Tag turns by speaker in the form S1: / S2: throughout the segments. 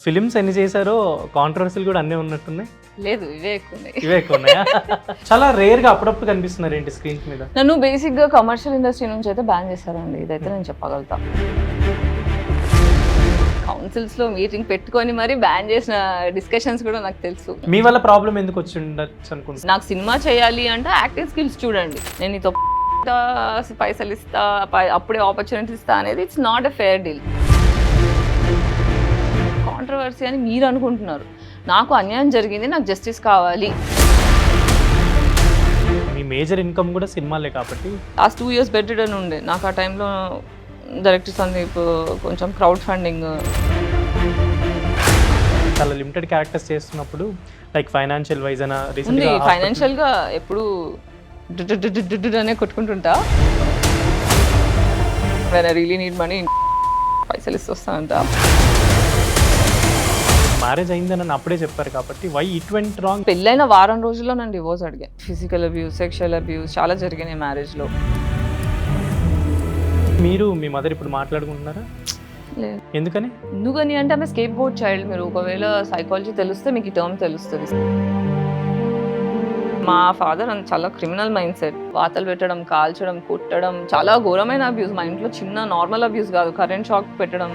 S1: Films ఎన్ని చేశారో కాంట్రవర్సీలు కూడా అన్నీ ఉన్నట్టున్నాయి.
S2: లేదు, ఇవే ఎక్కువ ఉన్నాయి.
S1: ఇవే ఎక్కువ ఉన్నాయా? చాలా రేర్ గా అప్పుడప్పుడు కనిపిస్తున్నారు ఏంటి స్క్రీన్స్ మీద?
S2: నన్ను బేసిక్ గా కమర్షియల్ ఇండస్ట్రీ నుంచి అయితే బ్యాన్ చేశారండి, ఇదైతే నేను చెప్పగలుగుతా. కౌన్సిల్స్ లో మీటింగ్ పెట్టుకొని మరి బ్యాన్ చేసిన డిస్కషన్స్ కూడా నాకు తెలుసు.
S1: మీ వల్ల ప్రాబ్లం ఎందుకు వచ్చి ఉండొచ్చు అనుకుంటున్నా?
S2: నాకు సినిమా చేయాలి అంటే యాక్టింగ్ స్కిల్స్ చూడండి. నేను నీతో పైసలు ఇస్తా, అప్పుడే ఆపర్చునిటీ ఇస్తా అనేది it's not a fair deal. Controversy అని మీరు అనుకుంటున్నారు. నాకు అన్యాయం జరిగింది, నాకు జస్టిస్ కావాలి.
S1: మీ మేజర్ ఇన్కమ్ కూడా సినిమాలే కాబట్టి
S2: లాస్ట్ 2 years బెడ్ రిడన్ ఉండే నాకు. ఆ టైంలో డైరెక్టర్ సందీప్ కొంచెం క్రౌడ్ ఫండింగ్,
S1: చాలా లిమిటెడ్ క్యారెక్టర్స్ చేస్తున్నప్పుడు లైక్ ఫైనాన్షియల్ వైజ్ అయినా
S2: ఉంది. ఫైనాన్షియల్గా ఎప్పుడు అనే కొట్టుకుంటుంటా. When I really need money పైసలు ఇస్తూ వస్తానంట.
S1: మ్యారేజ్ అయిందని అప్పుడే చెప్పారు కాబట్టి వై ఇట్ వెంట్ రాంగ్?
S2: పెళ్ళైన వారం రోజుల్లో నేను డివోర్స్ అడిగాను. ఫిజికల్ అబ్యూస్, సెక్షువల్ అబ్యూస్ చాలా జరిగినాయి మ్యారేజ్లో.
S1: మీరు మీ మదర్ ఇప్పుడు మాట్లాడుకుంటున్నారా?
S2: లేదు.
S1: ఎందుకని?
S2: ఎందుకని అంటే ఆమె స్కేప్ బోర్డ్ చైల్డ్. మీరు ఒకవేళ సైకాలజీ తెలిస్తే మీకు ఈ టర్మ్ తెలుస్తుంది. మా ఫాదర్ చాలా క్రిమినల్ మైండ్ సెట్. వాతలు పెట్టడం, కాల్చడం, కొట్టడం, చాలా ఘోరమైన అబ్యూస్. మా ఇంట్లో చిన్న నార్మల్ అబ్యూస్ కాదు, కరెంట్ షాక్ పెట్టడం.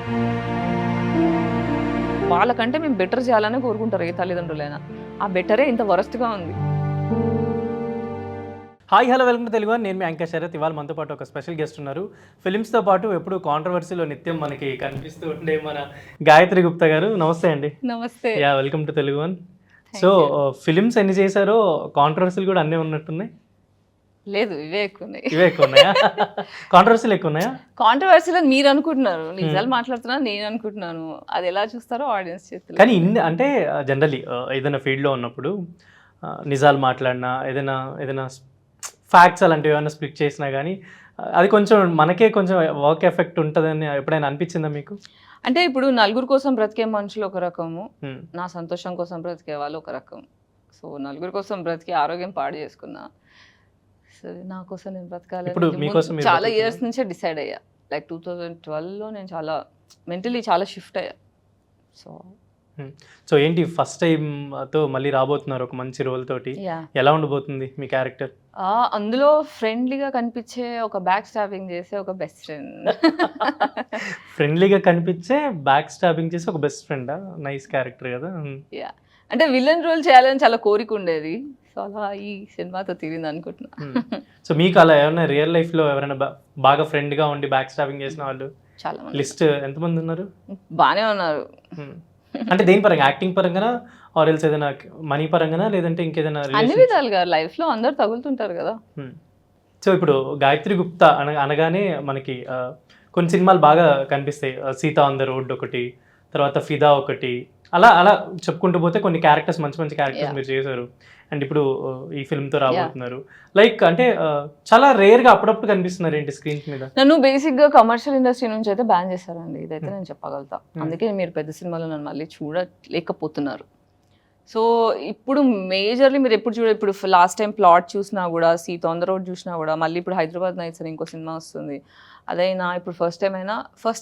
S2: వాళ్ళకంటే మేము బెటర్ చేయాలని కోరుకుంటారు ఏ తల్లిదండ్రులైనా. ఆ బెటరే ఇంత వరస్ట్గా ఉంది.
S1: Hi hello, welcome to Telugu. నేను మీ యాంకర్ శరత్. ఇవాళ మనతో పాటు ఒక స్పెషల్ గెస్ట్ ఉన్నారు. ఫిలిమ్స్తో పాటు ఎప్పుడు కాంట్రవర్సీలో నిత్యం మనకి కనిపిస్తూ ఉండే మన గాయత్రి గుప్తా గారు. నమస్తే అండి.
S2: నమస్తే.
S1: Yeah, welcome to Telugu. So films ఎన్ని చేశారో కాంట్రవర్సీలు కూడా అన్నీ ఉన్నట్టున్నాయి.
S2: లేదు, ఇవే ఎక్కువ ఉన్నాయి.
S1: ఇవే ఎక్కువ ఉన్నాయా? కాంట్రవర్సీలు ఎక్కువ ఉన్నాయా?
S2: కాంట్రవర్సీలో మీరు అనుకుంటున్నారు, నిజాలు మాట్లాడుతున్నాను నేను అనుకుంటున్నాను. అది ఎలా చూస్తారో ఆడియన్స్ చేస్తారు.
S1: కానీ అంటే జనరలీ ఏదైనా ఫీల్డ్లో ఉన్నప్పుడు నిజాలు మాట్లాడినా, ఏదైనా ఫ్యాక్ట్స్ అలాంటివి ఏమైనా స్ప్లిట్ చేసినా కానీ అది కొంచెం మనకే కొంచెం వర్క్ ఎఫెక్ట్ ఉంటుందని ఎప్పుడైనా అనిపించిందా మీకు?
S2: అంటే ఇప్పుడు నలుగురు కోసం బ్రతికే మనుషులు ఒక రకము, నా సంతోషం కోసం బ్రతికే వాళ్ళు ఒక రకం. సో నలుగురు కోసం బ్రతికి ఆరోగ్యం పాడు చేసుకున్నా, సరే నా కోసం నేను బ్రతకాలి.
S1: ఇప్పుడు మీకోసం
S2: చాలా ఇయర్స్ నుంచే డిసైడ్ అయ్యా. లైక్ 2012లో నేను చాలా మెంటలీ చాలా షిఫ్ట్ అయ్యా.
S1: సో ఏంటి ఫస్ట్ టైంతో మళ్ళీ రాబోతున్నారు ఒక మంచి రోల్ తోటి. ఎలా ఉండబోతుంది మీ క్యారెక్టర్?
S2: అందులో ఫ్రెండ్లీగా కనిపించే ఒక బ్యాక్ స్టాబింగ్ చేసే ఒక బెస్ట్ ఫ్రెండ్.
S1: ఫ్రెండ్లీగా కనిపించే బ్యాక్ స్టాబింగ్ చేసే ఒక బెస్ట్ ఫ్రెండా? నైస్ క్యారెక్టర్ కదా.
S2: యా, అంటే విలన్ రోల్ చేయాలని చాలా కోరిక ఉండేది. సో అలా ఈ సినిమాతో తీరింది అనుకుంటున్నా.
S1: సో మీకు అలా ఏమైనా రియల్ లైఫ్ లో ఎవరైనా బాగా ఫ్రెండ్ గా ఉండి బ్యాక్ స్టాబింగ్ చేసిన వాళ్ళు
S2: చాలా మంది,
S1: లిస్ట్ ఎంతమంది ఉన్నారు?
S2: బానే ఉన్నారు.
S1: అంటే దేని పరంగా? యాక్టింగ్ పరంగానా, ఆర్ ఎల్స్ ఏదైనా మనీ పరంగానా, లేదంటే ఇంకేదైనా?
S2: అన్ని విధాలుగా లైఫ్ లో అందరు తగులుతుంటారు కదా.
S1: సో ఇప్పుడు గాయత్రి గుప్తా అనగానే మనకి కొన్ని సినిమాలు బాగా కనిపిస్తాయి. సీతా ఆన్ ద రోడ్ ఒకటి, తర్వాత ఫిదా ఒకటి, అలా అలా చెప్పుకుంటూ పోతే కొన్ని క్యారెక్టర్స్, మంచి మంచి క్యారెక్టర్స్ మీరు చేశారు. అండ్ ఇప్పుడు ఈ ఫిల్మ్తో రాబోతున్నారు. లైక్ అంటే చాలా రేర్గా అప్పుడప్పుడు కనిపిస్తున్నారు ఏంటి స్క్రీన్స్ మీద?
S2: నన్ను బేసిక్ గా కమర్షియల్ ఇండస్ట్రీ నుంచి అయితే బ్యాన్ చేశారండి, ఇదైతే నేను చెప్పగలుగుతా. అందుకే మీరు పెద్ద సినిమాలో నన్ను మళ్ళీ చూడలేకపోతున్నారు. సో ఇప్పుడు మేజర్లీ మీరు ఎప్పుడు ఇప్పుడు లాస్ట్ టైం ప్లాట్ చూసినా కూడా, సీత ఆన్ ద రోడ్ చూసినా కూడా, మళ్ళీ ఇప్పుడు హైదరాబాద్ నైట్స్ అని ఇంకో సినిమా వస్తుంది, అదైనా ఇప్పుడు ఫస్ట్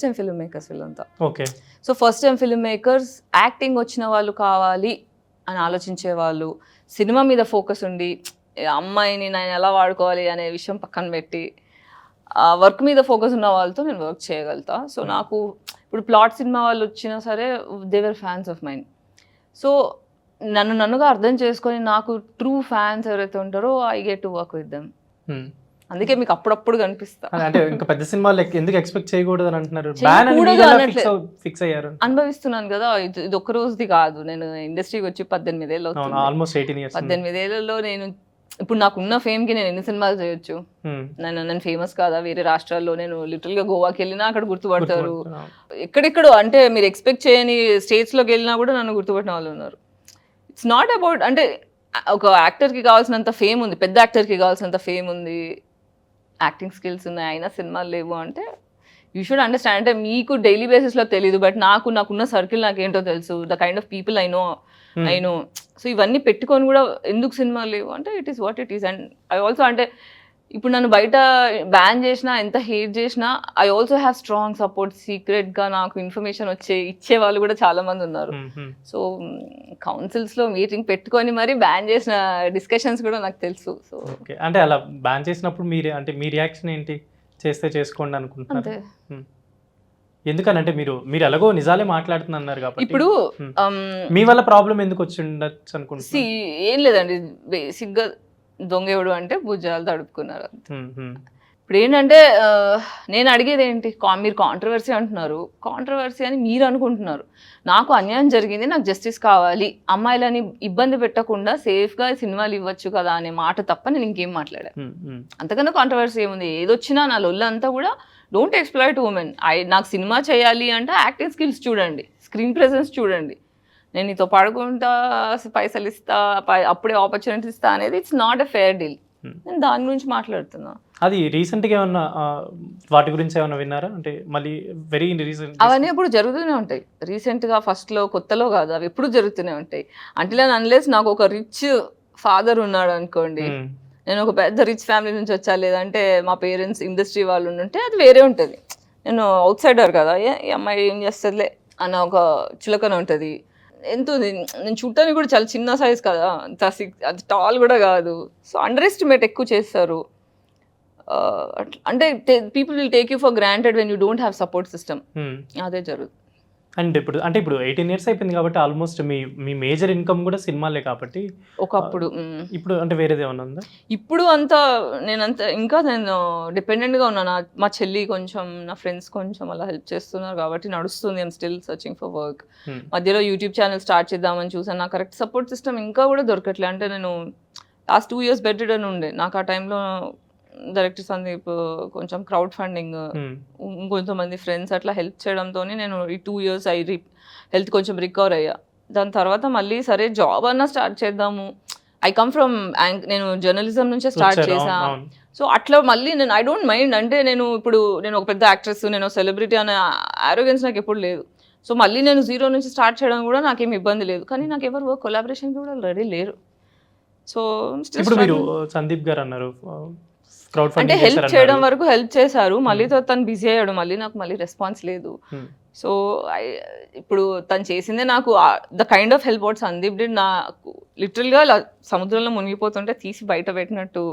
S2: టైం ఫిల్మ్ మేకర్స్ వీళ్ళంతా.
S1: Okay. So
S2: first time film makers, acting వచ్చిన వాళ్ళు కావాలి అని ఆలోచించే వాళ్ళు, సినిమా మీద ఫోకస్ ఉండి అమ్మాయిని నేను ఎలా వాడుకోవాలి అనే విషయం పక్కన పెట్టి వర్క్ మీద ఫోకస్ ఉన్న వాళ్ళతో నేను వర్క్ చేయగలుగుతా. సో నాకు ఇప్పుడు ప్లాట్ సినిమా వాళ్ళు వచ్చినా సరే దేవర్ ఫ్యాన్స్ ఆఫ్ మైండ్. సో నన్నుగా అర్థం చేసుకొని నాకు ట్రూ ఫ్యాన్స్ ఎవరైతే ఉంటారో I get to work with them. అందుకే మీకు అప్పుడప్పుడు కనిపిస్తా.
S1: అంటే ఇంకా పెద్ద సినిమాలు ఎందుకు ఎక్స్పెక్ట్ చేయకూడదు అని అంటున్నారు? ఫిక్స్ అయ్యారు.
S2: అనుభవిస్తున్నాను కదా, ఇది ఒక్క రోజుది కాదు. నేను ఇండస్ట్రీకి వచ్చి 18 ఏళ్ళు అవుతుంది.
S1: Almost 18 years.
S2: 18 ఏళ్లలో నేను ఇప్పుడు నాకున్న ఫేమ్ కి నేను ఎన్ని సినిమాలు చేయొచ్చు? నేను ఫేమస్ కాదా? వేరే రాష్ట్రాల్లో నేను లిటరల్ గా గోవాకి వెళ్ళినా అక్కడ గుర్తుపడతారు. ఎక్కడెక్కడో అంటే మీరు ఎక్స్పెక్ట్ చేయని స్టేట్స్ లోకి వెళ్ళినా కూడా నన్ను గుర్తుపట్టిన వాళ్ళు ఉన్నారు. ఇట్స్ నాట్ అబౌట్ అంటే ఒక యాక్టర్కి కావాల్సినంత ఫేమ్ ఉంది, పెద్ద యాక్టర్కి కావాల్సినంత ఫేమ్ ఉంది, యాక్టింగ్ స్కిల్స్ ఉన్నాయి, అయినా సినిమాలు లేవు అంటే యూ షుడ్ అండర్స్టాండ్. అంటే మీకు డైలీ బేసిస్లో తెలీదు, బట్ నాకున్న సర్కిల్ నాకేంటో తెలుసు, the kind of people I know. So ఇవన్నీ పెట్టుకొని కూడా ఎందుకు సినిమాలు లేవు అంటే it is what it is. And I also అంటే ఇప్పుడు నన్ను బయట బ్యాన్ చేసినా ఎంత హేట్ చేసినా I also have strong support. Secret గా నాకు ఇన్ఫర్మేషన్ ఇచ్చే వాళ్ళు కూడా చాలా మంది ఉన్నారు. సో కౌన్సిల్స్ లో మీటింగ్ పెట్టుకొని మరి బ్యాన్ చేసిన డిస్కషన్స్ కూడా నాకు తెలుసు. సో
S1: అంటే అలా బ్యాన్ చేసినప్పుడు మీరు అంటే మీ రియాక్షన్ ఏంటి? చేస్తే చేసుకోండి అనుకుంటున్నారు.
S2: అంతే.
S1: ఎందుకనంటే మీరు ఎలాగో నిజాలే మాట్లాడుతున్నారు కాబట్టి
S2: ఇప్పుడు
S1: మీ వల్ల ప్రాబ్లం ఎందుకు వచ్చి ఉండొచ్చు అనుకుంటున్నారు?
S2: ఏం లేదండి, బేసిక్ గా దొంగేవుడు అంటే భుజాలు తడుపుకున్నారు. ఇప్పుడు ఏంటంటే నేను అడిగేది ఏంటి, మీరు కాంట్రవర్సీ అంటున్నారు, కాంట్రవర్సీ అని మీరు అనుకుంటున్నారు. నాకు అన్యాయం జరిగింది, నాకు జస్టిస్ కావాలి, అమ్మాయిలని ఇబ్బంది పెట్టకుండా సేఫ్గా సినిమాలు ఇవ్వచ్చు కదా అనే మాట తప్ప నేను ఇంకేం మాట్లాడాను. అంతకన్నా కాంట్రవర్సీ ఏముంది? ఏదొచ్చినా నా లొల్లంతా కూడా డోంట్ ఎక్స్ప్లాయిట్ ఉమెన్. నాకు సినిమా చేయాలి అంటే యాక్టింగ్ స్కిల్స్ చూడండి, స్క్రీన్ ప్రెజెన్స్ చూడండి. నేను నీతో పడుకుంటా, పైసలు ఇస్తా, అప్పుడే ఆపర్చునిటీస్ ఇస్తా అనేది it's not a fair deal. నేను దాని గురించి మాట్లాడుతున్నా.
S1: అది రీసెంట్గా ఏమన్నా వాటి గురించి ఏమన్నా విన్నారా? అంటే మళ్ళీ వెరీ రీసెంట్
S2: అవన్నీ ఎప్పుడు జరుగుతూనే ఉంటాయి. రీసెంట్గా ఫస్ట్లో కొత్తలో కాదు, అవి ఎప్పుడు జరుగుతూనే ఉంటాయి. అంటే అన్లెస్ నాకు ఒక రిచ్ ఫాదర్ ఉన్నాడు అనుకోండి, నేను ఒక పెద్ద రిచ్ ఫ్యామిలీ నుంచి వచ్చా, లేదంటే మా పేరెంట్స్ ఇండస్ట్రీ వాళ్ళు ఉంటే అది వేరే ఉంటుంది. నేను అవుట్ సైడర్ కదా, ఈ అమ్మాయి ఏం చేస్తుందిలే అన్న ఒక చులకన ఉంటుంది. ఎంతో నేను చూడటానికి కూడా చాలా చిన్న సైజ్ కదా, అది టాల్ కూడా కాదు. సో అండర్ ఎస్టిమేట్ ఎక్కువ చేస్తారు. అంటే people will take you for granted when you don't have support system. అదే జరుగుతుంది.
S1: అండ్ ఇప్పుడు 18 years అయిపోయింది కాబట్టి ఆల్మోస్ట్ మీ మేజర్ ఇన్కమ్ కూడా సినిమాలే కాబట్టి
S2: ఒకప్పుడు.
S1: ఇప్పుడు అంటే వేరేది ఏమన్నా ఉందా?
S2: ఇప్పుడు ఇంకా నేను డిపెండెంట్గా ఉన్నాను. మా చెల్లి కొంచెం, నా ఫ్రెండ్స్ కొంచెం అలా హెల్ప్ చేస్తున్నారు కాబట్టి నడుస్తుంది. I'm still searching for work. మధ్యలో యూట్యూబ్ ఛానల్ స్టార్ట్ చేద్దామని చూసాను. నా కరెక్ట్ సపోర్ట్ సిస్టమ్ ఇంకా కూడా దొరకట్లే. అంటే నేను లాస్ట్ 2 years బెడ్ రిడన్ ఉండే. నాకు ఆ టైంలో డైరెక్టర్ సందీప్ కొంచెం క్రౌడ్ ఫండింగ్, ఇంకొంతమంది ఫ్రెండ్స్ అట్లా హెల్ప్ చేయడంతో నేను ఈ 2 years హెల్త్ కొంచెం రికవర్ అయ్యా. దాని తర్వాత మళ్ళీ సరే జాబ్ అన్నా స్టార్ట్ చేద్దాము. ఐ కమ్ ఫ్రమ్ నేను జర్నలిజం నుంచే స్టార్ట్ చేసా. సో అట్లా మళ్ళీ నేను ఐ డోంట్ మైండ్. అంటే నేను ఒక పెద్ద యాక్ట్రెస్, నేను సెలబ్రిటీ అనే ఆరోగెన్స్ నాకు ఎప్పుడు లేదు. సో మళ్ళీ నేను 0 నుంచి స్టార్ట్ చేయడం కూడా నాకేం ఇబ్బంది లేదు. కానీ నాకు ఎవరు వర్క్ కొలాబరేషన్ కూడా రెడీ లేరు. సో
S1: ఇప్పుడు మీరు సందీప్ గారు అన్నారు
S2: అంటే హెల్ప్ చేయడం వరకు హెల్ప్ చేశారు. మళ్ళీ తను బిజీ అయ్యాడు, మళ్ళీ రెస్పాన్స్ లేదు. సో ఇప్పుడు తను చేసిందే నాకు the kind of help what Sandeep did. నాకు లిటరల్ గా సముద్రంలో మునిగిపోతుంటే తీసి బయట పెట్టినట్టు.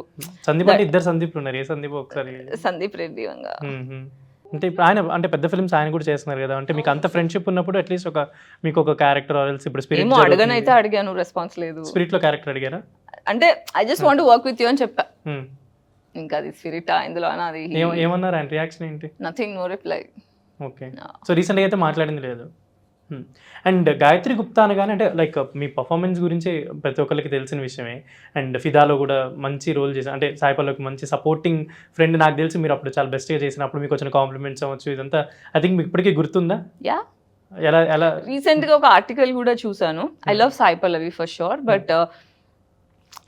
S1: సందీప్ అంటే ఇద్దరు సందీప్ ఉన్నారు. ఏ సందీప్? ఒకసారి
S2: సందీప్ రెడ్డి.
S1: అంటే ఇప్పుడు ఆయన అంటే పెద్ద ఫిల్మ్స్ ఆయన కూడా చేస్తున్నారు కదా. అంటే మీకు అంత ఫ్రెండ్షిప్ ఉన్నప్పుడు అట్లీస్ట్ మీకు ఒక క్యారెక్టర్ ఆర్ ఎల్స్ ఇప్పుడు స్పిరిట్
S2: అడగనైతే అడిగాను, రెస్పాన్స్ లేదు.
S1: స్పిరిట్ లో క్యారెక్టర్ అడిగారా?
S2: అంటే I just want to work with you అని చెప్పా. ఇంకా అది స్పిరిట్ ఇందులో అది
S1: ఏమన్నారు? ఆయన రియాక్షన్ ఏంటి?
S2: Nothing, no reply.
S1: Okay. So రీసెంట్గా అయితే మాట్లాడింది లేదు. అండ్ గాయత్రి గుప్తా అనగానే అంటే లైక్ మీ పర్ఫార్మెన్స్ గురించి ప్రతి ఒక్కరికి తెలిసిన విషయమే. అండ్ ఫిదాలో కూడా మంచి రోల్ చేశాను. అంటే సాయి పల్లవికి మంచి సపోర్టింగ్ ఫ్రెండ్. నాకు తెలిసి మీరు అప్పుడు చాలా బెస్ట్గా చేసినప్పుడు మీకు వచ్చిన కాంప్లిమెంట్స్ అవ్వచ్చు, ఇదంతా ఐ థింక్ మీకు ఇప్పటికీ గుర్తుందా? ఎలా
S2: రీసెంట్గా ఒక ఆర్టికల్ కూడా చూసాను. I love Sai Pallavi for sure, but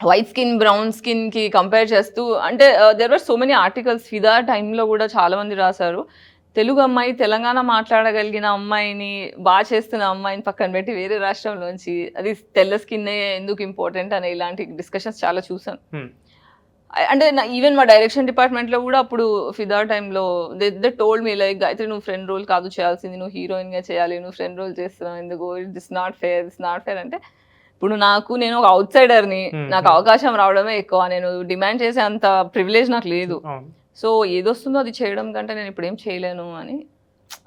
S2: white skin brown skin కి కంపేర్ చేస్తూ, అంటే there were so many articles. ఫిదా టైంలో కూడా చాలా మంది రాశారు, తెలుగు అమ్మాయి తెలంగాణ మాట్లాడగలిగిన అమ్మాయిని, బాగా చేస్తున్న అమ్మాయిని పక్కన పెట్టి వేరే రాష్ట్రంలోంచి అది తెల్ల స్కిన్నే ఎందుకు ఇంపార్టెంట్ అనే ఇలాంటి డిస్కషన్స్ చాలా చూసాను. అంటే ఈవెన్ మా డైరెక్షన్ డిపార్ట్మెంట్లో కూడా అప్పుడు ఫిదా టైంలో they told me like, Gayatri నువ్వు ఫ్రెండ్ రోల్ కాదు చేయాల్సింది, నువ్వు హీరోయిన్గా చేయాలి, నువ్వు ఫ్రెండ్ రోల్ చేస్తున్నావు ఎందుకు, దిస్ నాట్ ఫేర్ అంటే ఇప్పుడు నేను ఒక అవుట్ సైడర్ని, నాకు అవకాశం రావడమే ఎక్కువ, నేను డిమాండ్ చేసే అంత ప్రివిలేజ్ నాకు లేదు. సో ఏదొస్తుందో అది చేయడం కంటే నేను ఇప్పుడు ఏం చేయలేను అని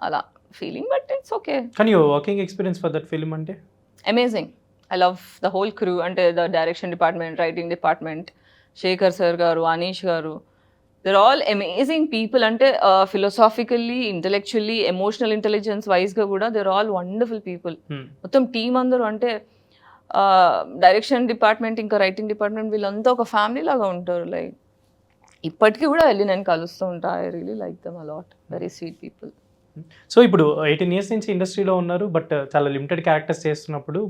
S2: అలా ఫీలింగ్. But it's okay.
S1: కానీ your working experience for that film అంటే
S2: amazing. I love the whole crew. అంటే the direction department, writing department, Shekhar sir గారు, అనీష్ గారు, దర్ ఆల్ అమేజింగ్ పీపుల్. అంటే ఫిలాసాఫికల్లీ, ఇంటెలెక్చువల్లీ, ఎమోషనల్ ఇంటెలిజెన్స్ వైజ్గా కూడా దర్ ఆల్ వండర్ఫుల్ పీపుల్. మొత్తం team అందరూ, అంటే డైరెక్షన్ డిపార్ట్మెంట్ ఇంకా రైటింగ్ డిపార్ట్మెంట్ వీళ్ళంతా ఒక ఫ్యామిలీ లాగా ఉంటారు. లైక్ ఇప్పటికీ కూడా వెళ్ళి నేను కలుస్తూ ఉంటా. I really like them a lot. Very sweet people.
S1: So ఇప్పుడు 18 years నుంచి ఇండస్ట్రీలో ఉన్నారు, బట్ చాలా లిమిటెడ్ క్యారెక్టర్స్ చేస్తున్నప్పుడు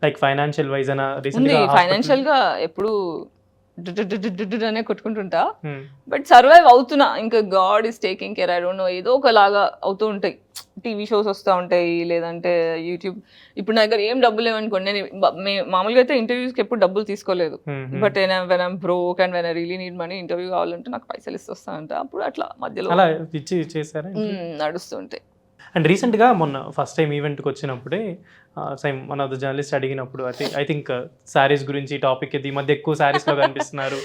S1: లైక్ ఫైనాన్షియల్ వైజ్ అయినా రీసెంట్గా
S2: ఫైనాన్షియల్గా ఎప్పుడు అనే కొట్టుకుంటుంటా, బట్ సర్వైవ్ అవుతున్నా. ఇంకా God is taking care, I don't know, ఏదో ఒకలాగా అవుతూ ఉంటాయి. టీవీ షోస్ వస్తూ ఉంటాయి, లేదంటే యూట్యూబ్. ఇప్పుడు నా దగ్గర ఏం డబ్బులు లేవనుకోండి, నేను మామూలుగా అయితే ఇంటర్వ్యూస్కి ఎప్పుడు డబ్బులు తీసుకోలేదు, but when I'm broke and when I really need money, interview కావాలంటే నాకు పైసలు ఇస్తానంట, అప్పుడు అట్లా మధ్యలో
S1: అలా ఇచ్చి చేశారా?
S2: నడుస్తుంటాయి.
S1: అండ్ రీసెంట్గా మొన్న ఫస్ట్ టైం ఈవెంట్కి వచ్చినప్పుడే సేమ్ మన జర్నలిస్ట్ అడిగినప్పుడు ఐ థింక్ శారీస్ గురించి టాపిక్ ఇది, ఈ మధ్య ఎక్కువ శారీస్లో కనిపిస్తున్నారు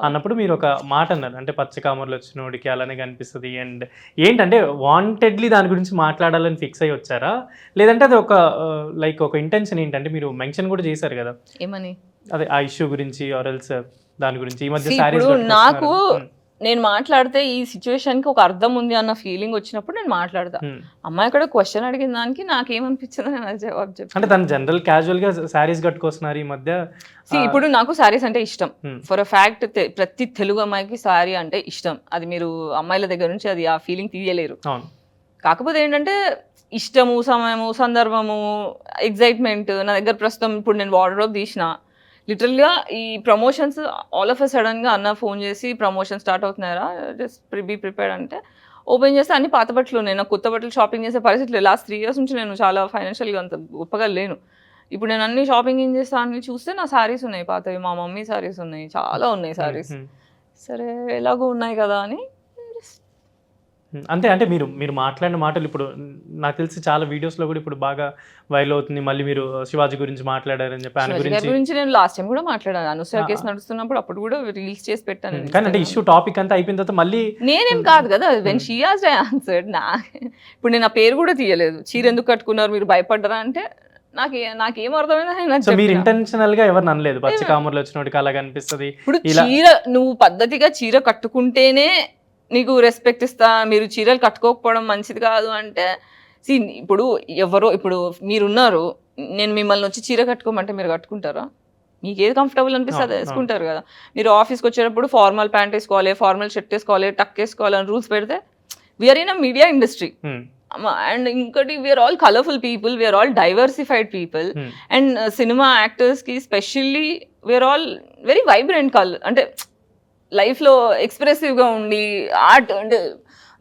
S1: అన్నప్పుడు మీరు ఒక మాట అన్నారు, అంటే పచ్చకామర్లు వచ్చినోడికి అలానే కనిపిస్తుంది. అండ్ ఏంటంటే వాంటెడ్లీ దాని గురించి మాట్లాడాలని ఫిక్స్ అయ్యి వచ్చారా, లేదంటే అది ఒక లైక్ ఒక ఇంటెన్షన్ ఏంటంటే మీరు మెన్షన్ కూడా చేశారు కదా
S2: ఏమని,
S1: అదే ఆ ఇష్యూ గురించి ఆర్ఎల్స్ దాని గురించి ఈ మధ్య
S2: ఇప్పుడు నాకు నేను మాట్లాడితే ఈ సిచ్యువేషన్ కి ఒక అర్థం ఉంది అన్న ఫీలింగ్ వచ్చినప్పుడు నేను మాట్లాడతా. అమ్మాయి కూడా క్వశ్చన్ అడిగిన దానికి నాకేమనిపించిందో నేను అది జవాబు చెప్తాను.
S1: అంటే తను జనరల్ క్యాజువల్ గా శారీస్ కట్టుకొస్తున్నారు ఈ మధ్య.
S2: ఇప్పుడు నాకు శారీస్ అంటే ఇష్టం ఫర్ అ ఫ్యాక్ట్, ప్రతి తెలుగు అమ్మాయికి శారీ అంటే ఇష్టం. అది మీరు అమ్మాయిల దగ్గర నుంచి అది ఆ ఫీలింగ్ తీయలేరు. కాకపోతే ఏంటంటే ఇష్టము, సమయము, సందర్భము, ఎగ్జైట్మెంట్. నా దగ్గర ప్రస్తుతం ఇప్పుడు నేను వార్డ్రోబ్ తీసిన, లిటరల్గా ఈ ప్రమోషన్స్ ఆల్ ఆఫ్ అ సడన్గా అన్న ఫోన్ చేసి ప్రమోషన్ స్టార్ట్ అవుతున్నారా, జస్ట్ బీ ప్రిపేర్డ్ అంటే ఓపెన్ చేస్తే అన్ని పాత బట్టలు ఉన్నాయి. నాకు కొత్త బట్టలు షాపింగ్ చేసే పరిస్థితి లేదు. లాస్ట్ 3 years నుంచి నేను చాలా ఫైనాన్షియల్గా అంత గొప్పగా లేను. ఇప్పుడు నేను అన్ని షాపింగ్ ఏం చేస్తా అని చూస్తే నా శారీస్ ఉన్నాయి పాతవి, మా మమ్మీ శారీస్ ఉన్నాయి, చాలా ఉన్నాయి శారీస్. సరే ఎలాగో ఉన్నాయి కదా అని
S1: అంతే. అంటే మీరు మాట్లాడిన మాటలు ఇప్పుడు నాకు తెలిసి చాలా వీడియోస్లో కూడా ఇప్పుడు బాగా వైరల్ అవుతుంది. మళ్ళీ మీరు శివాజీ గురించి మాట్లాడారని చెప్పి, ఆయన
S2: గురించి నేను లాస్ట్ టైం కూడా మాట్లాడాను. అనుసర కేసు నడుస్తున్నప్పుడు అప్పుడు కూడా రీల్స్ చేసి పెట్టాను.
S1: కానీ అంటే ఇష్యూ టాపిక్ అంతా అయిపోయిన తర్వాత మళ్ళీ
S2: నేనేం కాదు కదా, when she asked I answered. ఇప్పుడు నేను ఆ పేరు కూడా తీయలేదు. చీర ఎందుకు కట్టుకున్నారు, మీరు భయపడ్డరా అంటే నాకేం అర్థమైంది.
S1: మీరు ఇంటెన్షనల్ గా ఎవరు అనలేదు, పచ్చి కామర్లు వచ్చినోడికి అలాగ అనిపిస్తుంది.
S2: ఇప్పుడు చీర నువ్వు పద్ధతిగా చీర కట్టుకుంటేనే నీకు రెస్పెక్ట్ ఇస్తా, మీరు చీరలు కట్టుకోకపోవడం మంచిది కాదు అంటే, ఇప్పుడు ఇప్పుడు మీరున్నారు, నేను మిమ్మల్ని వచ్చి చీర కట్టుకోమంటే మీరు కట్టుకుంటారా? మీకు ఏది కంఫర్టబుల్ అనిపిస్తే అది వేసుకుంటారు కదా. మీరు ఆఫీస్కి వచ్చేటప్పుడు ఫార్మల్ ప్యాంట్ వేసుకోవాలి, ఫార్మల్ షర్ట్ వేసుకోవాలి, టక్ వేసుకోవాలి అని రూల్స్ పెడితే, we're in a media industry. And ఇంకోటి, we're all colourful people, we're all diversified people. And cinema యాక్టర్స్కి specially we're all very vibrant colour, అంటే లైఫ్లో ఎక్స్ప్రెసివ్గా ఉండి ఆర్ట్. అంటే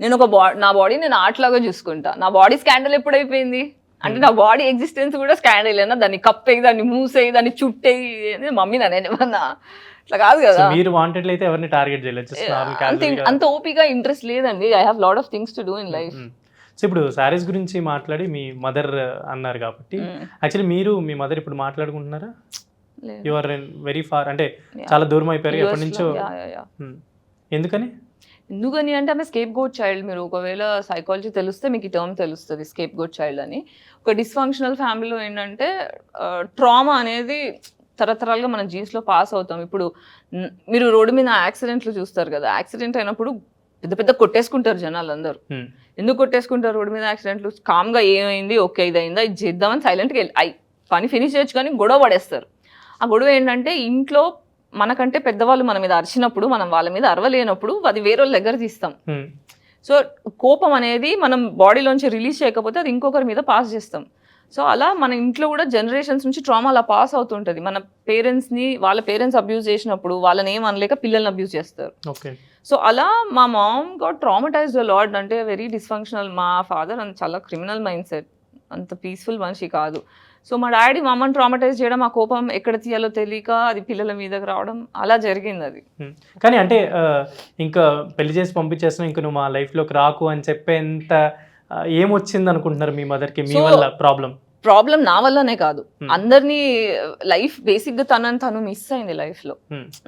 S2: నేను నా బాడీ నేను ఆర్ట్ లాగా చూసుకుంటా. నా బాడీ స్కాండల్ ఎప్పుడైపోయింది అంటే, నా బాడీ ఎగ్జిస్టెన్స్ కూడా స్కాండల్ అయినా, దాన్ని కప్పేయి, దాన్ని మూసేయి, దాన్ని చుట్టేయి, మమ్మీ నేనేమన్నా అట్లా కాదు కదా.
S1: మీరు వాంటెడ్ అయితే ఎవరిని టార్గెట్ చేయలేదు,
S2: అంత ఓపిక ఇంట్రెస్ట్ లేదండి. I have lot of things to do in life.
S1: So ఇప్పుడు శారీస్ గురించి మాట్లాడి మీ మదర్ అన్నారు కాబట్టి, యాక్చువల్లీ మీరు మీ మదర్ ఇప్పుడు మాట్లాడుకుంటున్నారా? యు ఆర్ వెరీ ఫార్, అంటే చాలా దూరం అయిపోయారు ఎప్పటి నుంచో. ఎందుకని
S2: అంటే ఆమె స్కేప్ గోట్ చైల్డ్. మీరు ఒకవేళ సైకాలజీ తెలిస్తే మీకు ఈ టర్మ్ తెలుస్తుంది, స్కేప్ గోట్ చైల్డ్ అని. ఒక డిస్ఫంక్షనల్ ఫ్యామిలీలో ఏంటంటే ట్రామా అనేది తరతరాలుగా మన జీన్స్లో పాస్ అవుతాం. ఇప్పుడు మీరు రోడ్డు మీద యాక్సిడెంట్లు చూస్తారు కదా, యాక్సిడెంట్ అయినప్పుడు పెద్ద పెద్ద కొట్టేసుకుంటారు జనాలు అందరూ. ఎందుకు కొట్టేసుకుంటారు రోడ్డు మీద యాక్సిడెంట్లు? కామ్గా ఏమైంది, ఓకే ఇదైందా, ఇది చేద్దామని సైలెంట్గా పని ఫినిష్ చేయొచ్చు, కానీ గొడవ పడేస్తారు. ఆ గొడవ ఏంటంటే, ఇంట్లో మనకంటే పెద్దవాళ్ళు మన మీద అరిచినప్పుడు మనం వాళ్ళ మీద అరవలేనప్పుడు అది వేరే వాళ్ళ దగ్గర తీస్తాం. సో కోపం అనేది మనం బాడీలోంచి రిలీజ్ చేయకపోతే అది ఇంకొకరి మీద పాస్ చేస్తాం. సో అలా మన ఇంట్లో కూడా జనరేషన్స్ నుంచి ట్రామా అలా పాస్ అవుతుంటుంది. మన పేరెంట్స్ని వాళ్ళ పేరెంట్స్ అబ్యూజ్ చేసినప్పుడు వాళ్ళని ఏం అనలేక పిల్లల్ని అబ్యూజ్ చేస్తారు. సో అలా మా mom got traumatized a lot. అంటే వెరీ డిస్ఫంక్షనల్. మా ఫాదర్ అంత చాలా క్రిమినల్ మైండ్ సెట్, అంత పీస్ఫుల్ మనిషి కాదు. సో మా డాడీ మా అమ్మని ట్రామటైజ్ చేయడం, ఆ కోపం ఎక్కడ తీయాలో తెలియక అది పిల్లల మీదకి రావడం, అలా జరిగింది అది.
S1: కానీ అంటే ఇంకా పెళ్లి చేసి పంపించేస్తున్నా, ఇంకా నువ్వు మా లైఫ్లోకి రాకు అని చెప్పేంత ఏమొచ్చింది అనుకుంటున్నారు మీ మదర్కి మీ వల్ల?
S2: ప్రాబ్లం నా వల్లనే కాదు, అందరినీ లైఫ్ బేసిక్గా తను మిస్ అయింది లైఫ్లో.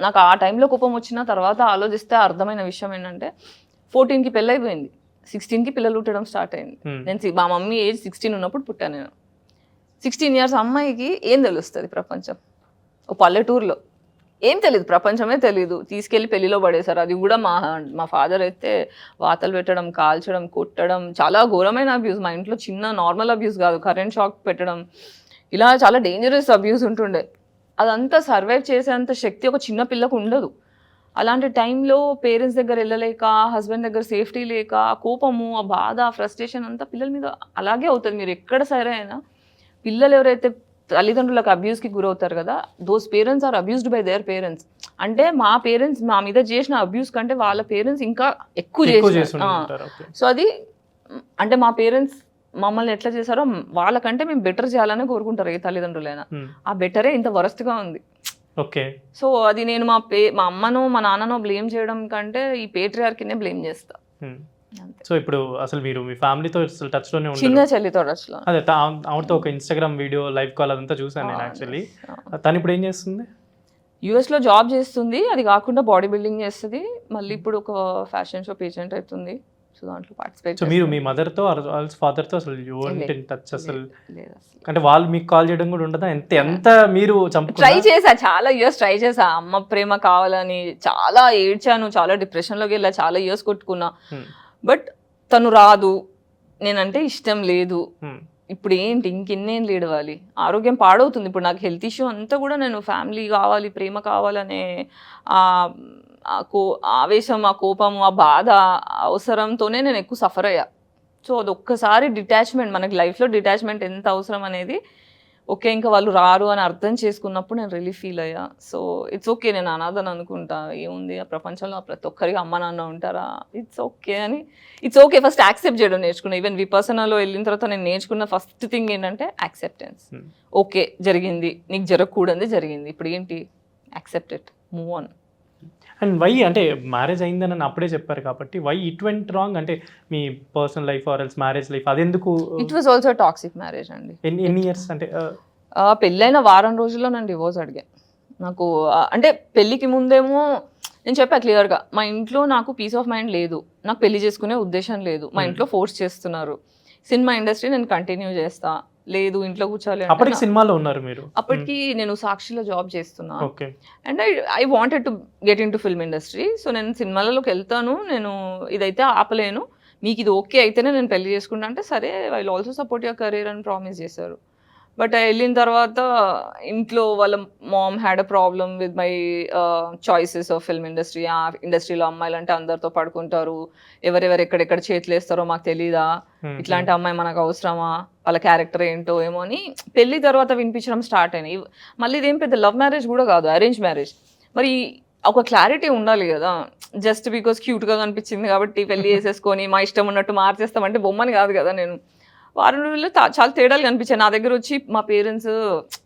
S2: నాకు ఆ టైంలో కోపం వచ్చిన తర్వాత ఆలోచిస్తే అర్థమైన విషయం ఏంటంటే, 14కి పెళ్ళి అయిపోయింది, 16కి పిల్లలు పుట్టడం స్టార్ట్ అయింది. నేను మా మమ్మీ ఏజ్ 16 ఉన్నప్పుడు పుట్టాను నేను. 16 years అమ్మాయికి ఏం తెలుస్తుంది ప్రపంచం? ఓ పల్లెటూరులో ఏం తెలియదు, ప్రపంచమే తెలీదు. తీసుకెళ్ళి పెళ్లిలో పడేశారు. అది కూడా మా ఫాదర్ అయితే వాతలు పెట్టడం, కాల్చడం, కొట్టడం, చాలా ఘోరమైన అబ్యూస్. మా ఇంట్లో చిన్న నార్మల్ అబ్యూస్ కాదు, కరెంట్ షాక్ పెట్టడం, ఇలా చాలా డేంజరస్ అబ్యూస్ ఉంటుండే. అదంతా సర్వైవ్ చేసేంత శక్తి ఒక చిన్న పిల్లకు ఉండదు. అలాంటి టైంలో పేరెంట్స్ దగ్గర వెళ్ళలేక, హస్బెండ్ దగ్గర సేఫ్టీ లేక, కోపము, ఆ బాధ, ఫ్రస్ట్రేషన్ అంతా పిల్లల మీద అలాగే అవుతుంది. మీరు ఎక్కడ సరే అయినా పిల్లలు ఎవరైతే తల్లిదండ్రులకు అబ్యూస్కి గురవుతారు కదా, those parents are abused by their parents. అంటే మా పేరెంట్స్ మా మీద చేసిన అబ్యూస్ కంటే వాళ్ళ పేరెంట్స్ ఇంకా ఎక్కువ
S1: ఎక్కువ
S2: చేసిన
S1: చేస్తుంటారు. ఓకే.
S2: సో అది అంటే మా పేరెంట్స్ మమ్మల్ని ఎట్లా చేశారో వాళ్ళకంటే మేము బెటర్ చేయాలని కోరుకుంటారు ఏ తల్లిదండ్రులైనా. ఆ బెటరే ఇంత వరస్ట్గా ఉంది.
S1: ఓకే.
S2: సో అది నేను మా అమ్మనో మా నాన్ననో బ్లేమ్ చేయడం కంటే ఈ పేట్రియార్కీనే బ్లేమ్ చేస్తా.
S1: సో ఇప్పుడు అసలు మీరు మీ ఫ్యామిలీతో అసలు టచ్ లోనే
S2: చిన్న
S1: ఉంటారు.
S2: చెల్లితో టచ్లో.
S1: అదే ఆవిడతో ఒక ఇన్స్టాగ్రామ్ వీడియో లైవ్ కాల్ అదంతా చూసాను నేను యాక్చువల్లీ. తను ఇప్పుడు ఏం చేస్తుంది?
S2: యూఎస్లో జాబ్ చేస్తుంది. అది కాకుండా బాడీ బిల్డింగ్ చేస్తుంది. మళ్ళీ ఇప్పుడు ఒక ఫ్యాషన్ షో పేజెంట్ అవుతుంది. సో దాంట్లో పార్టిసిపేట్.
S1: సో మీరు మీ మదర్తో ఫాదర్తో అసలు యూ వాంట్ ఇన్ టచ్ అసలు
S2: లేదు అసలు.
S1: అంటే వాళ్ళు మీకు కాల్ చేయడం కూడా ఉండదా? ఎంత మీరు
S2: ట్రై చేశా, చాలా ఇయర్స్ ట్రై చేశా. అమ్మ ప్రేమ కావాలని చాలా ఏడ్చాను, చాలా డిప్రెషన్లోకి వెళ్ళా, చాలా ఇయర్స్ కొట్టుకున్నా. బట్ తను రాదు, నేనంటే ఇష్టం లేదు. ఇప్పుడు ఏంటి ఇంకెన్నేళ్ళు ఏడవాలి? ఆరోగ్యం పాడవుతుంది. ఇప్పుడు నాకు హెల్త్ ఇష్యూ అంతా కూడా నేను ఫ్యామిలీ కావాలి, ప్రేమ కావాలనే ఆవేశం, ఆ కోపము, ఆ బాధ, అవసరంతోనే నేను ఎక్కువ సఫర్ అయ్యా. సో అది ఒక్కసారి డిటాచ్మెంట్, మనకి లైఫ్లో డిటాచ్మెంట్ ఎంత అవసరం అనేది ఓకే ఇంకా వాళ్ళు రారు అని అర్థం చేసుకున్నప్పుడు నేను రిలీఫ్ ఫీల్ అయ్యా. సో ఇట్స్ ఓకే, నేను అనాథని అనుకుంటా, ఏముంది ఆ ప్రపంచంలో ప్రతి ఒక్కరికి అమ్మ నాన్న ఉంటారా, ఇట్స్ ఓకే అని. ఇట్స్ ఓకే ఫస్ట్ యాక్సెప్ట్ చేయడం నేర్చుకున్నా. ఈవెన్ విపర్సనలో వెళ్ళిన తర్వాత నేను నేర్చుకున్న ఫస్ట్ థింగ్ ఏంటంటే యాక్సెప్టెన్స్. ఓకే జరిగింది, నీకు జరగకూడదు జరిగింది, ఇప్పుడు ఏంటి, accept it, move on.
S1: And why అంటే మ్యారేజ్ అయిందని అప్పుడే చెప్పారు కాబట్టి వై ఇట్ వెంట్ రాంగ్ అంటే మీ personal life or else marriage life అదెందుకు?
S2: It was also toxic marriage అండి.
S1: ఎన్ని ఇయర్స్ అంటే?
S2: పెళ్ళైన వారం రోజుల్లో నేను డివోర్స్ అడిగాను. నాకు అంటే పెళ్ళికి ముందేమో నేను చెప్పా క్లియర్గా, మా ఇంట్లో నాకు పీస్ ఆఫ్ మైండ్ లేదు, నాకు పెళ్లి చేసుకునే ఉద్దేశం లేదు, మా ఇంట్లో ఫోర్స్ చేస్తున్నారు, సినిమా ఇండస్ట్రీ నేను కంటిన్యూ చేస్తా, లేదు ఇంట్లో కూర్చోాలి.
S1: అప్పటికి సినిమాలో ఉన్నారు మీరు?
S2: అప్పటికి నేను సాక్షిలో జాబ్ చేస్తున్నా.
S1: Okay. And
S2: I wanted to get in to film industry. So నేను సినిమాలలోకి వెళ్తాను, నేను ఇదైతే ఆపలేను, మీకు ఇది ఓకే అయితేనే నేను పెళ్లి చేసుకుంటా అంటే సరే, I will also support your career అని ప్రామిస్ చేశారు. బట్ వెళ్ళిన తర్వాత ఇంట్లో వాళ్ళ ma'am had a problem with my choices of film industry. ఆ ఇండస్ట్రీలో అమ్మాయిలు అంటే అందరితో పడుకుంటారు, ఎవరెవరు ఎక్కడెక్కడ చేతులు వేస్తారో మాకు తెలీదా, ఇట్లాంటి అమ్మాయి మనకు అవసరమా, వాళ్ళ క్యారెక్టర్ ఏంటో ఏమో అని పెళ్లి తర్వాత వినిపించడం స్టార్ట్ అయినాయి. మళ్ళీ ఇదేం పెద్ద లవ్ మ్యారేజ్ కూడా కాదు, అరేంజ్ మ్యారేజ్. మరి ఒక క్లారిటీ ఉండాలి కదా, జస్ట్ బికాస్ క్యూట్గా కనిపించింది కాబట్టి పెళ్లి చేసేసుకొని మా ఇష్టం ఉన్నట్టు మార్చేస్తామంటే బొమ్మని కాదు కదా. నేను వారం రోజుల్లో చాలా తేడాలు కనిపించాయి. నా దగ్గర వచ్చి మా పేరెంట్స్